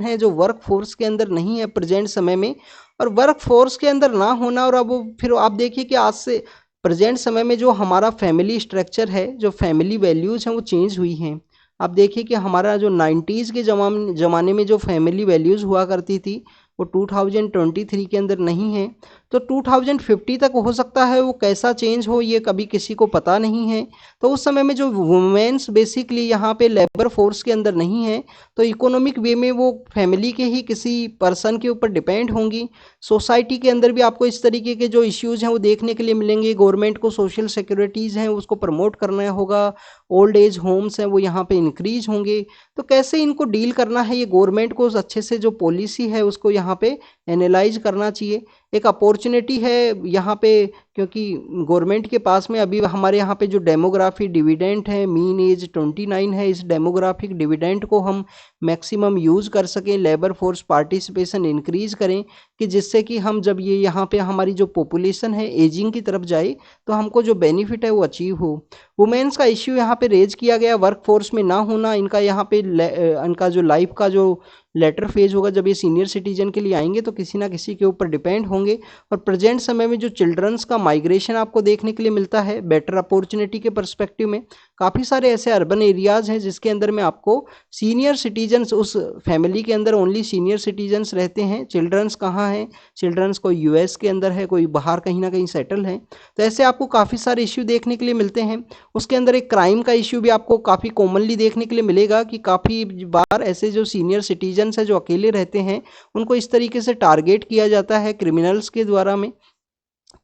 हैं जो वर्क फोर्स के अंदर नहीं है प्रेजेंट समय में। और वर्क फोर्स के अंदर ना होना और अब फिर आप देखिए कि आज से प्रेजेंट समय में जो हमारा फैमिली स्ट्रक्चर है, जो फैमिली वैल्यूज़ हैं वो चेंज हुई हैं। आप देखिए कि हमारा जो 90s के ज़माने में जो फैमिली वैल्यूज़ हुआ करती थी वो 2023 के अंदर नहीं है। तो 2050 तक हो सकता है वो कैसा चेंज हो ये कभी किसी को पता नहीं है। तो उस समय में जो वुमेन्स बेसिकली यहाँ पे लेबर फोर्स के अंदर नहीं है तो इकोनॉमिक वे में वो फैमिली के ही किसी पर्सन के ऊपर डिपेंड होंगी। सोसाइटी के अंदर भी आपको इस तरीके के जो इश्यूज़ हैं वो देखने के लिए मिलेंगे। गवर्नमेंट को सोशल सिक्योरिटीज़ हैं उसको प्रमोट करना होगा, ओल्ड एज होम्स हैं वो यहाँ पे इंक्रीज होंगे। तो कैसे इनको डील करना है ये गवर्नमेंट को अच्छे से जो पॉलिसी है उसको यहाँ पे एनालाइज करना चाहिए। एक अपॉर्चुनिटी है यहाँ पे, क्योंकि गवर्नमेंट के पास में अभी हमारे यहाँ पे जो डेमोग्राफी डिविडेंड है, मीन एज 29 है, इस डेमोग्राफिक डिविडेंड को हम मैक्सिमम यूज़ कर सकें, लेबर फोर्स पार्टिसिपेशन इंक्रीज करें, कि जिससे कि हम जब ये यहाँ पे हमारी जो पॉपुलेशन है एजिंग की तरफ जाए तो हमको जो बेनिफिट है वो अचीव हो। वुमेन्स का इश्यू यहाँ पे रेज किया गया, वर्क फोर्स में ना होना, इनका यहाँ पे इनका जो लाइफ का जो लेटर फेज होगा, जब ये सीनियर सिटीजन के लिए आएंगे तो किसी ना किसी के ऊपर डिपेंड होंगे। और प्रेजेंट समय में जो चिल्ड्रंस का माइग्रेशन आपको देखने के लिए मिलता है बेटर अपॉर्चुनिटी के पर्सपेक्टिव में, काफ़ी सारे ऐसे अर्बन एरियाज़ हैं जिसके अंदर में आपको सीनियर सिटीजन्स, उस फैमिली के अंदर ओनली सीनियर सिटीजन्स रहते हैं। चिल्ड्रंस कहाँ हैं? चिल्ड्रंस कोई यूएस के अंदर है, कोई बाहर कहीं ना कहीं सेटल है। तो ऐसे आपको काफ़ी सारे इश्यू देखने के लिए मिलते हैं। उसके अंदर एक क्राइम का इश्यू भी आपको काफ़ी कॉमनली देखने के लिए मिलेगा कि काफ़ी बार ऐसे जो सीनियर सिटीजन्स हैं जो अकेले रहते हैं उनको इस तरीके से टारगेट किया जाता है क्रिमिनल्स के द्वारा में।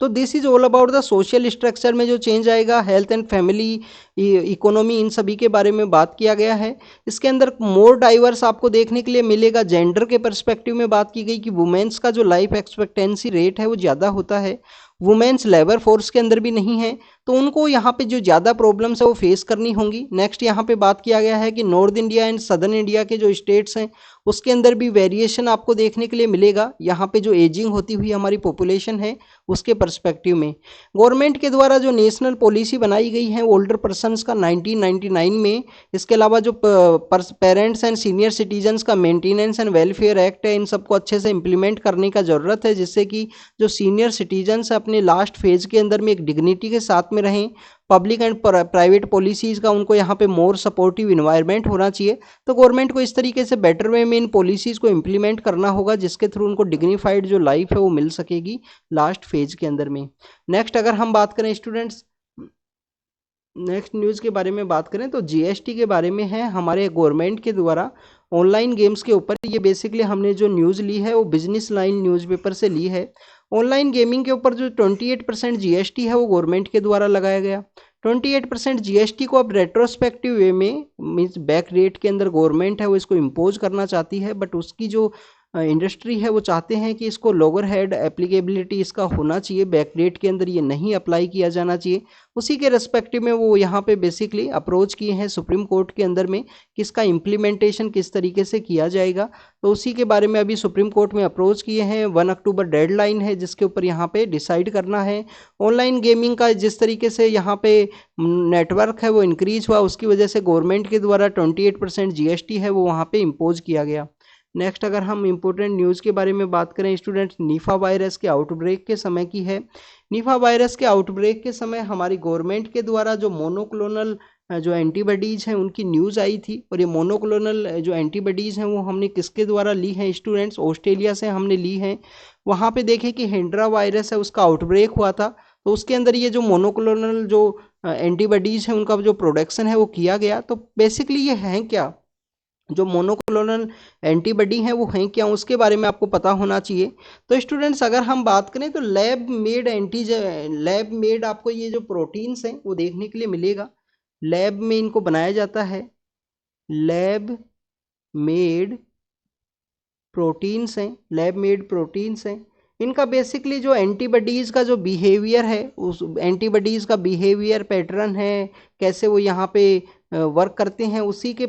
तो this is all about the social structure में जो चेंज आएगा, हेल्थ एंड फैमिली, इकोनॉमी, इन सभी के बारे में बात किया गया है। इसके अंदर मोर डाइवर्स आपको देखने के लिए मिलेगा। जेंडर के पर्सपेक्टिव में बात की गई कि वुमेन्स का जो लाइफ एक्सपेक्टेंसी रेट है वो ज़्यादा होता है, वुमेन्स लेबर फोर्स के अंदर भी नहीं है, तो उनको यहाँ पे जो ज़्यादा प्रॉब्लम्स है वो फेस करनी होंगी। नेक्स्ट यहाँ पे बात किया गया है कि north India and southern India के जो स्टेट्स हैं उसके अंदर भी वेरिएशन आपको देखने के लिए मिलेगा, यहाँ पे जो एजिंग होती हुई हमारी पॉपुलेशन है उसके पर्सपेक्टिव में। गवर्नमेंट के द्वारा जो नेशनल पॉलिसी बनाई गई है ओल्डर पर्सनस का 1999 में, इसके अलावा जो पेरेंट्स एंड सीनियर सिटीजन्स का मेंटेनेंस एंड वेलफेयर एक्ट है, इन सबको अच्छे से इम्प्लीमेंट करने का ज़रूरत है, जिससे कि जो सीनियर सिटीजन्स अपने लास्ट फेज के अंदर में एक डिग्निटी के साथ में रहें। पब्लिक एंड प्राइवेट पॉलिसीज़ का उनको यहाँ पे मोर सपोर्टिव इन्वायरमेंट होना चाहिए। तो गवर्नमेंट को इस तरीके से बेटर वे में इन पॉलिसीज़ को इम्प्लीमेंट करना होगा जिसके थ्रू उनको डिग्निफाइड जो लाइफ है वो मिल सकेगी लास्ट फेज के अंदर में। नेक्स्ट अगर हम बात करें स्टूडेंट्स, नेक्स्ट न्यूज़ के बारे में बात करें तो जीएसटी के बारे में है हमारे गवर्नमेंट के द्वारा ऑनलाइन गेम्स के ऊपर। ये बेसिकली हमने जो न्यूज़ ली है वो बिजनेस लाइन न्यूज़पेपर से ली है। ऑनलाइन गेमिंग के ऊपर जो 28% जीएसटी है वो गवर्नमेंट के द्वारा लगाया गया। 28% जीएसटी को अब रेट्रोस्पेक्टिव वे में, मीन्स बैक रेट के अंदर गवर्नमेंट है वो इसको इम्पोज करना चाहती है, बट उसकी जो इंडस्ट्री है वो चाहते हैं कि इसको लोअर हेड एप्लीकेबिलिटी इसका होना चाहिए, बैक डेट के अंदर ये नहीं अप्लाई किया जाना चाहिए। उसी के रेस्पेक्टिव में वो यहाँ पे बेसिकली अप्रोच किए हैं सुप्रीम कोर्ट के अंदर में कि इसका इम्प्लीमेंटेशन किस तरीके से किया जाएगा। तो उसी के बारे में अभी सुप्रीम कोर्ट में अप्रोच किए हैं। 1 अक्टूबर डेडलाइन है जिसके ऊपर यहाँ पे डिसाइड करना है। ऑनलाइन गेमिंग का जिस तरीके से यहाँ पे नेटवर्क है वो इंक्रीज हुआ, उसकी वजह से गवर्नमेंट के द्वारा 28% जीएसटी है वो वहाँ पे इम्पोज किया गया। नेक्स्ट अगर हम इम्पोर्टेंट न्यूज़ के बारे में बात करें स्टूडेंट्स, निफा वायरस के आउटब्रेक के समय की है। निफा वायरस के आउटब्रेक के समय हमारी गवर्नमेंट के द्वारा जो मोनोक्लोनल जो एंटीबॉडीज़ हैं उनकी न्यूज़ आई थी। और ये मोनोक्लोनल जो एंटीबॉडीज़ हैं वो हमने किसके द्वारा ली हैं स्टूडेंट्स? ऑस्ट्रेलिया से हमने ली हैं। वहाँ पे देखें कि हेंड्रा वायरस है उसका आउटब्रेक हुआ था, तो उसके अंदर ये जो मोनोक्लोनल जो एंटीबॉडीज़ हैं उनका जो प्रोडक्शन है वो किया गया। तो बेसिकली ये हैं क्या, जो मोनोक्लोनल एंटीबॉडी हैं वो हैं क्या, उसके बारे में आपको पता होना चाहिए। तो स्टूडेंट्स अगर हम बात करें तो लैब मेड लैब मेड आपको ये जो प्रोटीन्स हैं वो देखने के लिए मिलेगा। लैब में इनको बनाया जाता है, लैब मेड प्रोटीन्स हैं, लैब मेड प्रोटीन्स हैं। इनका बेसिकली जो एंटीबॉडीज़ का जो बिहेवियर है, उस एंटीबॉडीज़ का बिहेवियर पैटर्न है, कैसे वो यहाँ पे वर्क करते हैं, उसी के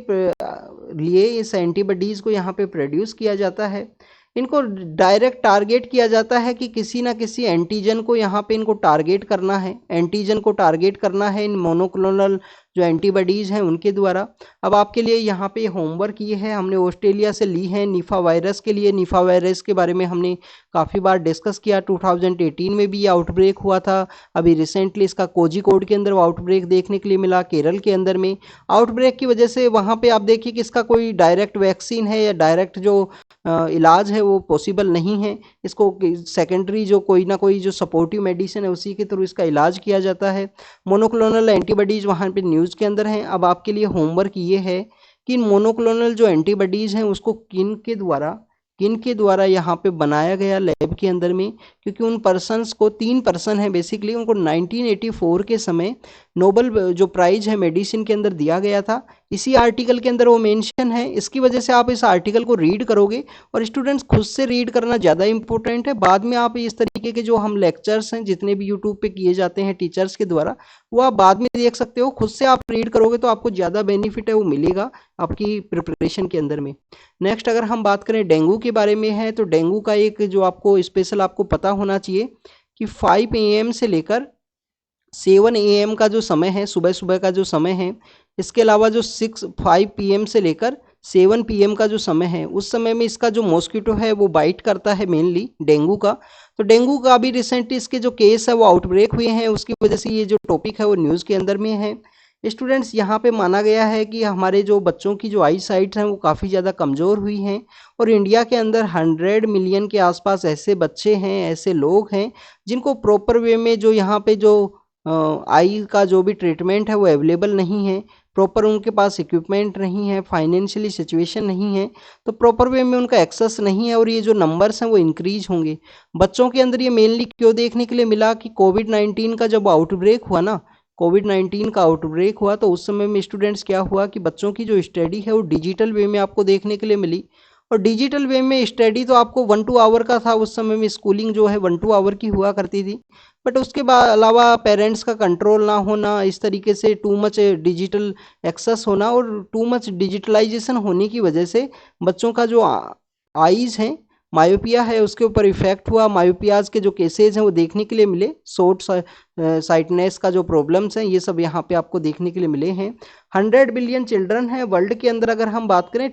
लिए इस एंटीबॉडीज़ को यहाँ पे प्रोड्यूस किया जाता है। इनको डायरेक्ट टारगेट किया जाता है कि किसी ना किसी एंटीजन को यहाँ पे इनको टारगेट करना है, एंटीजन को टारगेट करना है इन मोनोक्लोनल जो एंटीबॉडीज़ हैं उनके द्वारा। अब आपके लिए यहाँ पे होमवर्क ये है, हमने ऑस्ट्रेलिया से ली है निफा वायरस के लिए। निफा वायरस के बारे में हमने काफ़ी बार डिस्कस किया, 2018 में भी ये आउटब्रेक हुआ था। अभी रिसेंटली इसका कोझिकोड के अंदर आउटब्रेक देखने के लिए मिला, केरल के अंदर में। आउटब्रेक की वजह से वहाँ पे आप देखिए कि इसका कोई डायरेक्ट वैक्सीन है या डायरेक्ट जो इलाज है वो पॉसिबल नहीं है। इसको सेकेंडरी जो कोई ना कोई जो सपोर्टिव मेडिसिन है उसी के थ्रू इसका इलाज किया जाता है। मोनोक्लोनल एंटीबॉडीज़ वहाँ पे न्यूज़ के अंदर हैं। अब आपके लिए होमवर्क ये है कि इन मोनोक्लोनल जो एंटीबॉडीज़ हैं उसको किन के द्वारा यहाँ पे बनाया गया लैब के अंदर में, क्योंकि उन पर्सन्स को 3 पर्सन हैं बेसिकली, उनको 1984 के समय नोबल जो प्राइज है मेडिसिन के अंदर दिया गया था, इसी आर्टिकल के अंदर वो मेंशन है। इसकी वजह से आप इस आर्टिकल को रीड करोगे, और स्टूडेंट्स खुद से रीड करना ज़्यादा इंपॉर्टेंट है। बाद में आप इस तरीके के जो हम लेक्चर्स हैं जितने भी यूट्यूब पे किए जाते हैं टीचर्स के द्वारा, वो आप बाद में देख सकते हो। खुद से आप रीड करोगे तो आपको ज़्यादा बेनिफिट है वो मिलेगा आपकी प्रिपरेशन के अंदर में। नेक्स्ट अगर हम बात करें डेंगू के बारे में है, तो डेंगू का एक जो आपको स्पेशल आपको पता होना चाहिए कि 5 AM से लेकर 7 AM का जो समय है, सुबह सुबह का जो समय है, इसके अलावा जो 5 PM से लेकर 7 PM का जो समय है, उस समय में इसका जो मॉस्किटो है वो बाइट करता है मेनली डेंगू का। तो डेंगू का अभी रिसेंटली इसके जो केस है वो आउटब्रेक हुए हैं, उसकी वजह से ये जो टॉपिक है वो न्यूज़ के अंदर में है। स्टूडेंट्स यहाँ पे माना गया है कि हमारे जो बच्चों की जो आई साइट हैं वो काफ़ी ज़्यादा कमज़ोर हुई हैं, और इंडिया के अंदर 100 मिलियन के आसपास ऐसे बच्चे हैं, ऐसे लोग हैं जिनको प्रॉपर वे में जो यहाँ पे जो आई का जो भी ट्रीटमेंट है वो अवेलेबल नहीं है, प्रॉपर उनके पास इक्विपमेंट नहीं है, फाइनेंशियली सिचुएशन नहीं है, तो प्रॉपर वे में उनका एक्सेस नहीं है, और ये जो नंबर्स हैं वो इंक्रीज होंगे बच्चों के अंदर। ये मेनली क्यों देखने के लिए मिला कि कोविड-19 का जब आउटब्रेक हुआ ना, कोविड-19 का आउटब्रेक हुआ, तो उस समय में स्टूडेंट्स क्या हुआ कि बच्चों की जो स्टडी है वो डिजिटल वे में आपको देखने के लिए मिली। और डिजिटल वे में स्टडी तो आपको 1-2 आवर का था, उस समय में स्कूलिंग जो है 1-2 आवर की हुआ करती थी। बट उसके बाद अलावा पेरेंट्स का कंट्रोल ना होना, इस तरीके से टू मच डिजिटल एक्सेस होना और टू मच डिजिटलाइजेशन होने की वजह से बच्चों का जो आईज़ हैं, मायोपिया है, उसके ऊपर इफेक्ट हुआ। मायोपियाज के जो केसेज हैं वो देखने के लिए मिले, शॉर्ट साइटनेस का जो प्रॉब्लम्स हैं ये सब यहाँ पे आपको देखने के लिए मिले हैं। 100 बिलियन चिल्ड्रन हैं वर्ल्ड के अंदर, अगर हम बात करें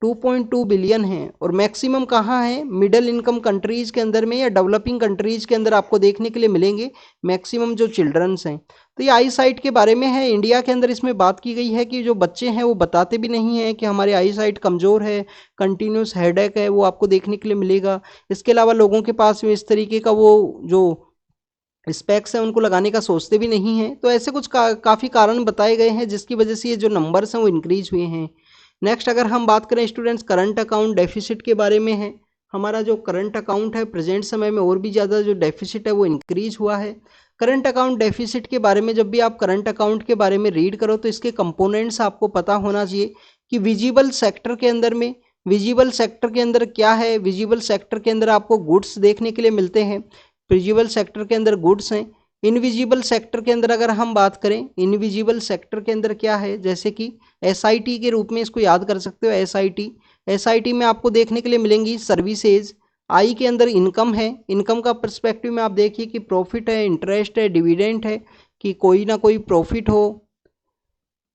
2.2 बिलियन हैं, और मैक्सिमम कहाँ है, मिडिल इनकम कंट्रीज़ के अंदर में या डेवलपिंग कंट्रीज़ के अंदर आपको देखने के लिए मिलेंगे मैक्सिमम जो चिल्ड्रंस हैं। तो ये आई साइट के बारे में है। इंडिया के अंदर इसमें बात की गई है कि जो बच्चे हैं वो बताते भी नहीं हैं कि हमारे आई साइट कमज़ोर है, कंटिन्यूस हेडेक है, वो आपको देखने के लिए मिलेगा। इसके अलावा लोगों के पास में इस तरीके का वो जो स्पेक्स है उनको लगाने का सोचते भी नहीं हैं। तो ऐसे कुछ काफ़ी कारण बताए गए हैं जिसकी वजह से ये जो नंबर्स हैं वो इंक्रीज हुए हैं। नेक्स्ट अगर हम बात करें स्टूडेंट्स करंट अकाउंट डेफिसिट के बारे में है, हमारा जो करंट अकाउंट है प्रेजेंट समय में और भी ज़्यादा जो डेफिसिट है वो इंक्रीज हुआ है। करंट अकाउंट डेफिसिट के बारे में जब भी आप करंट अकाउंट के बारे में रीड करो तो इसके कंपोनेंट्स आपको पता होना चाहिए कि विजिबल सेक्टर के अंदर में, विजिबल सेक्टर के अंदर क्या है, विजिबल सेक्टर के अंदर आपको गुड्स देखने के लिए मिलते हैं, विजिबल सेक्टर के अंदर गुड्स हैं। इनविजिबल सेक्टर के अंदर अगर हम बात करें, इनविजिबल सेक्टर के अंदर क्या है, जैसे कि एसआईटी के रूप में इसको याद कर सकते हो। एसआईटी में आपको देखने के लिए मिलेंगी सर्विसेज। आई के अंदर इनकम है, इनकम का पर्सपेक्टिव में आप देखिए कि प्रॉफिट है, इंटरेस्ट है, डिविडेंड है, कि कोई ना कोई प्रॉफिट हो,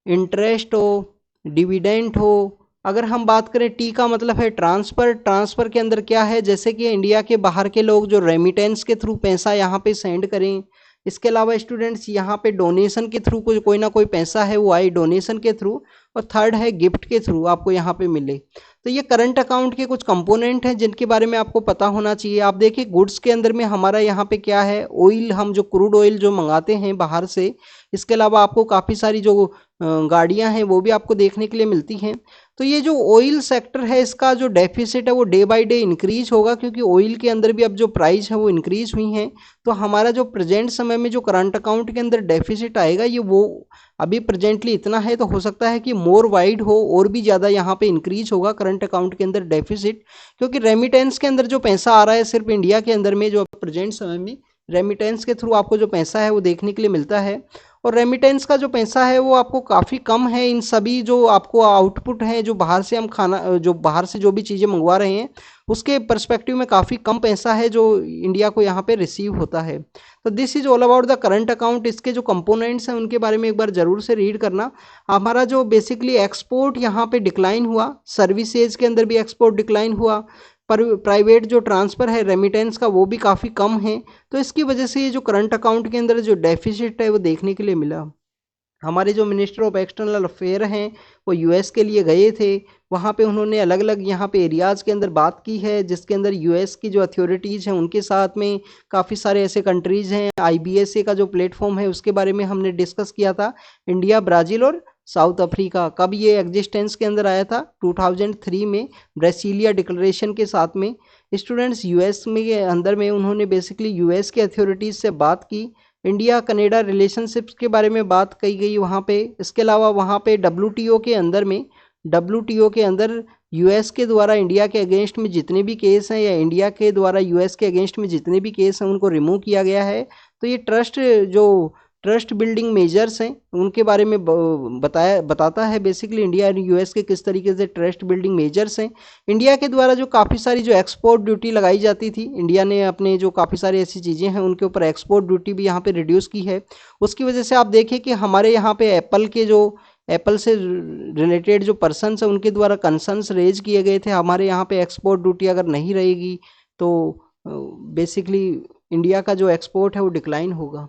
इंटरेस्ट हो, डिविडेंड हो। अगर हम बात करें टी का मतलब है ट्रांसफ़र, ट्रांसफ़र के अंदर क्या है, जैसे कि इंडिया के बाहर के लोग जो रेमिटेंस के थ्रू पैसा यहाँ पे सेंड करें। इसके अलावा स्टूडेंट्स यहाँ पे डोनेशन के थ्रू कोई ना कोई पैसा है वो आए डोनेशन के थ्रू, और थर्ड है गिफ्ट के थ्रू आपको यहाँ पे मिले। तो ये करंट अकाउंट के कुछ कंपोनेंट हैं जिनके बारे में आपको पता होना चाहिए। आप देखिए गुड्स के अंदर में हमारा यहाँ पे क्या है, ऑयल, हम जो क्रूड ऑयल जो मंगाते हैं बाहर से। इसके अलावा आपको काफ़ी सारी जो गाड़ियाँ हैं वो भी आपको देखने के लिए मिलती हैं। तो ये जो ऑयल सेक्टर है इसका जो डेफिसिट है वो डे बाय डे इंक्रीज होगा, क्योंकि ऑयल के अंदर भी अब जो प्राइस है वो इंक्रीज हुई हैं। तो हमारा जो प्रेजेंट समय में जो करंट अकाउंट के अंदर डेफिसिट आएगा ये वो अभी प्रेजेंटली इतना है, तो हो सकता है कि मोर वाइड हो और भी ज़्यादा यहाँ पे इंक्रीज होगा करंट अकाउंट के अंदर डेफिसिट, क्योंकि रेमिटेंस के अंदर जो पैसा आ रहा है सिर्फ इंडिया के अंदर में, जो प्रेजेंट समय में रेमिटेंस के थ्रू आपको जो पैसा है वो देखने के लिए मिलता है। और रेमिटेंस का जो पैसा है वो आपको काफ़ी कम है। इन सभी जो आपको आउटपुट है, जो बाहर से हम खाना, जो बाहर से जो भी चीज़ें मंगवा रहे हैं उसके पर्सपेक्टिव में काफ़ी कम पैसा है जो इंडिया को यहाँ पे रिसीव होता है। तो this is all about the current account. इसके जो कंपोनेंट्स हैं उनके बारे में एक बार ज़रूर से रीड करना। हमारा जो बेसिकली एक्सपोर्ट यहाँ पे डिक्लाइन हुआ, सर्विसेज के अंदर भी एक्सपोर्ट डिक्लाइन हुआ, पर प्राइवेट जो ट्रांसफ़र है रेमिटेंस का वो भी काफ़ी कम है। तो इसकी वजह से ये जो करंट अकाउंट के अंदर जो डेफिसिट है वो देखने के लिए मिला। हमारे जो मिनिस्टर ऑफ एक्सटर्नल अफेयर हैं वो यूएस के लिए गए थे, वहाँ पे उन्होंने अलग अलग यहाँ पे एरियाज़ के अंदर बात की है, जिसके अंदर यूएस की जो अथॉरिटीज़ हैं उनके साथ में काफ़ी सारे ऐसे कंट्रीज़ हैं। आईबीएसए का जो प्लेटफॉर्म है उसके बारे में हमने डिस्कस किया था, इंडिया, ब्राज़ील और साउथ अफ्रीका। कब ये एग्जिस्टेंस के अंदर आया था, 2003 में ब्रासीलिया डिक्लेरेशन के साथ में। स्टूडेंट्स यूएस में के अंदर में उन्होंने बेसिकली यूएस के अथॉरिटीज़ से बात की इंडिया कनाडा रिलेशनशिप्स के बारे में बात कही गई वहाँ पे। इसके अलावा वहाँ पे डब्ल्यूटीओ के अंदर यूएस के द्वारा इंडिया के अगेंस्ट में जितने भी केस हैं या इंडिया के द्वारा यूएस के अगेंस्ट में जितने भी केस हैं उनको रिमूव किया गया है। तो ये ट्रस्ट बिल्डिंग मेजर्स हैं उनके बारे में बताता है बेसिकली इंडिया और यूएस के किस तरीके से ट्रस्ट बिल्डिंग मेजर्स हैं। इंडिया के द्वारा जो काफ़ी सारी जो एक्सपोर्ट ड्यूटी लगाई जाती थी, इंडिया ने अपने जो काफ़ी सारी ऐसी चीज़ें हैं उनके ऊपर एक्सपोर्ट ड्यूटी भी यहाँ पे रिड्यूस की है। उसकी वजह से आप देखें कि हमारे यहाँ पे एप्पल से रिलेटेड जो पर्सन्स हैं उनके द्वारा कंसर्न्स रेज किए गए थे, हमारे यहाँ पे एक्सपोर्ट ड्यूटी अगर नहीं रहेगी तो बेसिकली इंडिया का जो एक्सपोर्ट है वो डिक्लाइन होगा।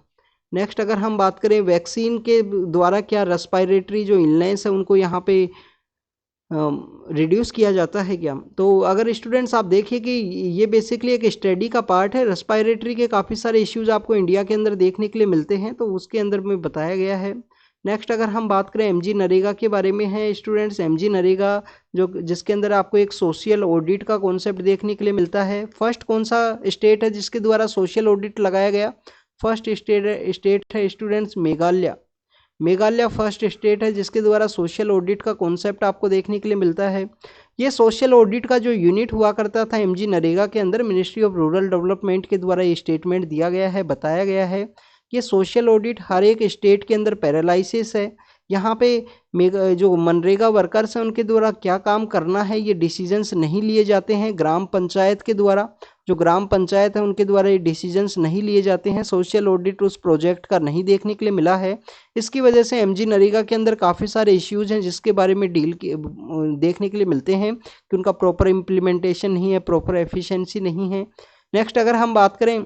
नेक्स्ट अगर हम बात करें वैक्सीन के द्वारा क्या रेस्पिरेटरी जो इलनेस है उनको यहाँ पे रिड्यूस किया जाता है क्या, तो अगर स्टूडेंट्स आप देखिए कि ये बेसिकली एक स्टडी का पार्ट है। रेस्पिरेटरी के काफ़ी सारे इश्यूज आपको इंडिया के अंदर देखने के लिए मिलते हैं, तो उसके अंदर में बताया गया है। नेक्स्ट अगर हम बात करें एमजी नरेगा के बारे में है स्टूडेंट्स, एमजी नरेगा जिसके अंदर आपको एक सोशल ऑडिट का कॉन्सेप्ट देखने के लिए मिलता है। फर्स्ट कौन सा स्टेट है जिसके द्वारा सोशल ऑडिट लगाया गया? फर्स्ट स्टेट है स्टूडेंट्स मेघालय फर्स्ट स्टेट है जिसके द्वारा सोशल ऑडिट का कॉन्सेप्ट आपको देखने के लिए मिलता है। ये सोशल ऑडिट का जो यूनिट हुआ करता था एमजी नरेगा के अंदर, मिनिस्ट्री ऑफ रूरल डेवलपमेंट के द्वारा ये स्टेटमेंट दिया गया है, बताया गया है कि सोशल ऑडिट हर एक स्टेट के अंदर पैरालाइसिस है। यहाँ पे जो मनरेगा वर्कर्स हैं उनके द्वारा क्या काम करना है ये डिसीजंस नहीं लिए जाते हैं ग्राम पंचायत के द्वारा, जो ग्राम पंचायत है उनके द्वारा ये डिसीजंस नहीं लिए जाते हैं। सोशल ऑडिट उस प्रोजेक्ट का नहीं देखने के लिए मिला है। इसकी वजह से एमजी नरेगा के अंदर काफ़ी सारे इश्यूज हैं जिसके बारे में देखने के लिए मिलते हैं कि उनका प्रॉपर इम्प्लीमेंटेशन नहीं है, प्रॉपर एफिशिएंसी नहीं है। नेक्स्ट अगर हम बात करें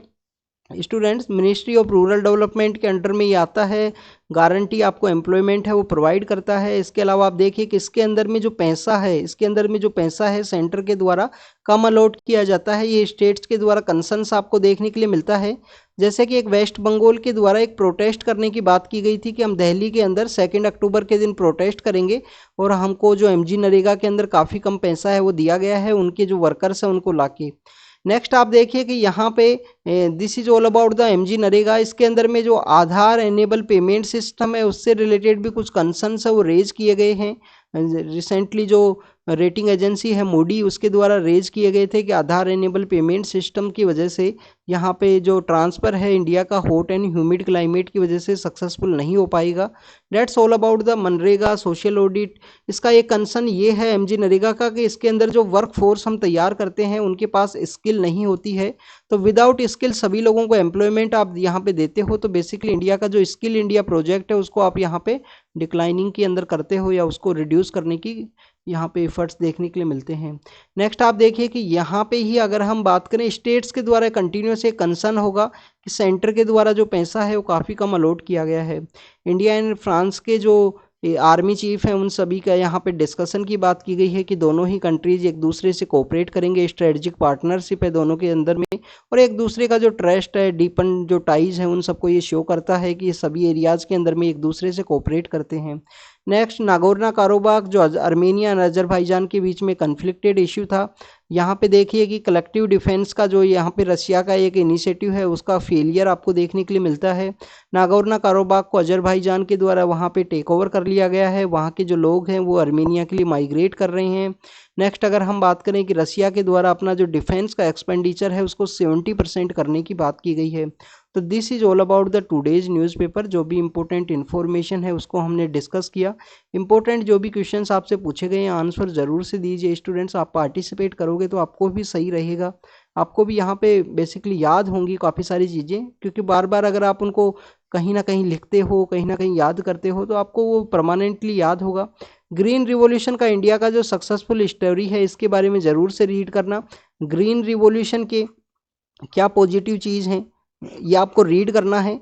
students, ministry of rural development के अंडर में ये आता है, गारंटी आपको एम्प्लॉयमेंट है वो प्रोवाइड करता है। इसके अलावा आप देखिए कि इसके अंदर में जो पैसा है सेंटर के द्वारा कम अलॉट किया जाता है, ये स्टेट्स के द्वारा कंसर्न्स आपको देखने के लिए मिलता है। जैसे कि एक वेस्ट बंगाल के द्वारा एक प्रोटेस्ट करने की बात की गई थी कि हम दिल्ली के अंदर 2 अक्टूबर के दिन प्रोटेस्ट करेंगे और हमको जो एमजी नरेगा के अंदर काफ़ी कम पैसा है वो दिया गया है उनके जो वर्कर्स हैं उनको लाके। नेक्स्ट आप देखिए कि यहाँ पे this is all about the MG NREGA. इसके अंदर में जो आधार एनेबल पेमेंट सिस्टम है उससे रिलेटेड भी कुछ कंसर्न्स है वो रेज किए गए हैं। रिसेंटली जो रेटिंग एजेंसी है मूडी उसके द्वारा रेज किए गए थे कि आधार एनेबल पेमेंट सिस्टम की वजह से यहाँ पे जो ट्रांसफ़र है इंडिया का हॉट एंड ह्यूमिड क्लाइमेट की वजह से सक्सेसफुल नहीं हो पाएगा। That's all about the MNREGA social audit. इसका एक कंसर्न ये है एमजी नरेगा का कि इसके अंदर जो वर्क फोर्स हम तैयार करते हैं उनके पास स्किल नहीं होती है, तो विदाउट स्किल सभी लोगों को एम्प्लॉयमेंट आप यहाँ पे देते हो, तो बेसिकली इंडिया का जो स्किल इंडिया प्रोजेक्ट है उसको आप यहाँ पे डिक्लाइनिंग के अंदर करते हो या उसको रिड्यूस करने की यहाँ पे एफर्ट्स देखने के लिए मिलते हैं। नेक्स्ट आप देखिए कि यहाँ पे ही अगर हम बात करें स्टेट्स के द्वारा कंटिन्यूस एक कंसर्न होगा कि सेंटर के द्वारा जो पैसा है वो काफ़ी कम अलॉट किया गया है। इंडिया एंड फ्रांस के जो आर्मी चीफ हैं उन सभी का यहाँ पे डिस्कशन की बात की गई है कि दोनों ही कंट्रीज एक दूसरे से कोऑपरेट करेंगे, स्ट्रेटजिक पार्टनरशिप है दोनों के अंदर में, और एक दूसरे का जो ट्रस्ट है डीपन जो टाइज है उन सबको ये शो करता है कि ये सभी एरियाज़ के अंदर में एक दूसरे से कोऑपरेट करते हैं। नेक्स्ट नागोर्नो काराबाख जो आर्मेनिया और अजरबैजान के बीच में कन्फ्लिक्टेड इश्यू था, यहाँ पे देखिए कि कलेक्टिव डिफेंस का जो यहाँ पे रशिया का एक इनिशिएटिव है उसका फेलियर आपको देखने के लिए मिलता है। नागोर्नो काराबाख को अजरबैजान के द्वारा वहाँ पे टेक ओवर कर लिया गया है, वहाँ के जो लोग हैं वो आर्मेनिया के लिए माइग्रेट कर रहे हैं। नेक्स्ट अगर हम बात करें कि रशिया के द्वारा अपना जो डिफेंस का एक्सपेंडिचर है उसको 70% करने की बात की गई है। तो this is all about the today's newspaper. जो भी इंपॉर्टेंट इन्फॉर्मेशन है उसको हमने डिस्कस किया। इंपॉर्टेंट जो भी क्वेश्चंस आपसे पूछे गए हैं आंसर ज़रूर से दीजिए स्टूडेंट्स। आप पार्टिसिपेट करोगे तो आपको भी सही रहेगा, आपको भी यहाँ पे बेसिकली याद होंगी काफ़ी सारी चीज़ें, क्योंकि बार बार अगर आप उनको कहीं ना कहीं लिखते हो कहीं ना कहीं याद करते हो तो आपको वो परमानेंटली याद होगा। ग्रीन रिवॉल्यूशन का इंडिया का जो सक्सेसफुल स्टोरी है इसके बारे में ज़रूर से रीड करना। ग्रीन रिवॉल्यूशन के क्या पॉजिटिव चीज़ हैं ये आपको रीड करना है।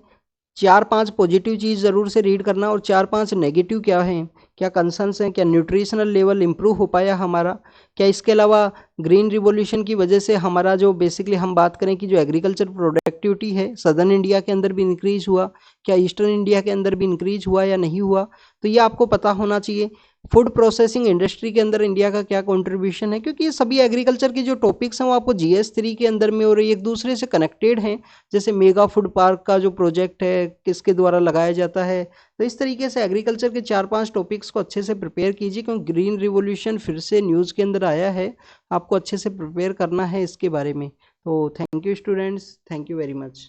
4-5 पॉजिटिव चीज़ ज़रूर से रीड करना और 4-5 नेगेटिव क्या हैं, क्या कंसर्न्स हैं, क्या न्यूट्रिशनल लेवल इम्प्रूव हो पाया हमारा, क्या इसके अलावा ग्रीन रिवॉल्यूशन की वजह से हमारा जो बेसिकली हम बात करें कि जो एग्रीकल्चर प्रोडक्टिविटी है सदर्न इंडिया के अंदर भी इंक्रीज़ हुआ, क्या ईस्टर्न इंडिया के अंदर भी इंक्रीज़ हुआ या नहीं हुआ, तो ये आपको पता होना चाहिए। फूड प्रोसेसिंग इंडस्ट्री के अंदर इंडिया का क्या कंट्रीब्यूशन है, क्योंकि ये सभी एग्रीकल्चर के जो टॉपिक्स हैं वो आपको GS3 के अंदर में और एक दूसरे से कनेक्टेड हैं। जैसे मेगा फूड पार्क का जो प्रोजेक्ट है किसके द्वारा लगाया जाता है। तो इस तरीके से एग्रीकल्चर के 4-5 टॉपिक्स को अच्छे से प्रिपेयर कीजिए, क्योंकि ग्रीन रिवोल्यूशन फिर से न्यूज़ के अंदर आया है, आपको अच्छे से प्रिपेयर करना है इसके बारे में। तो thank you students, thank you very much.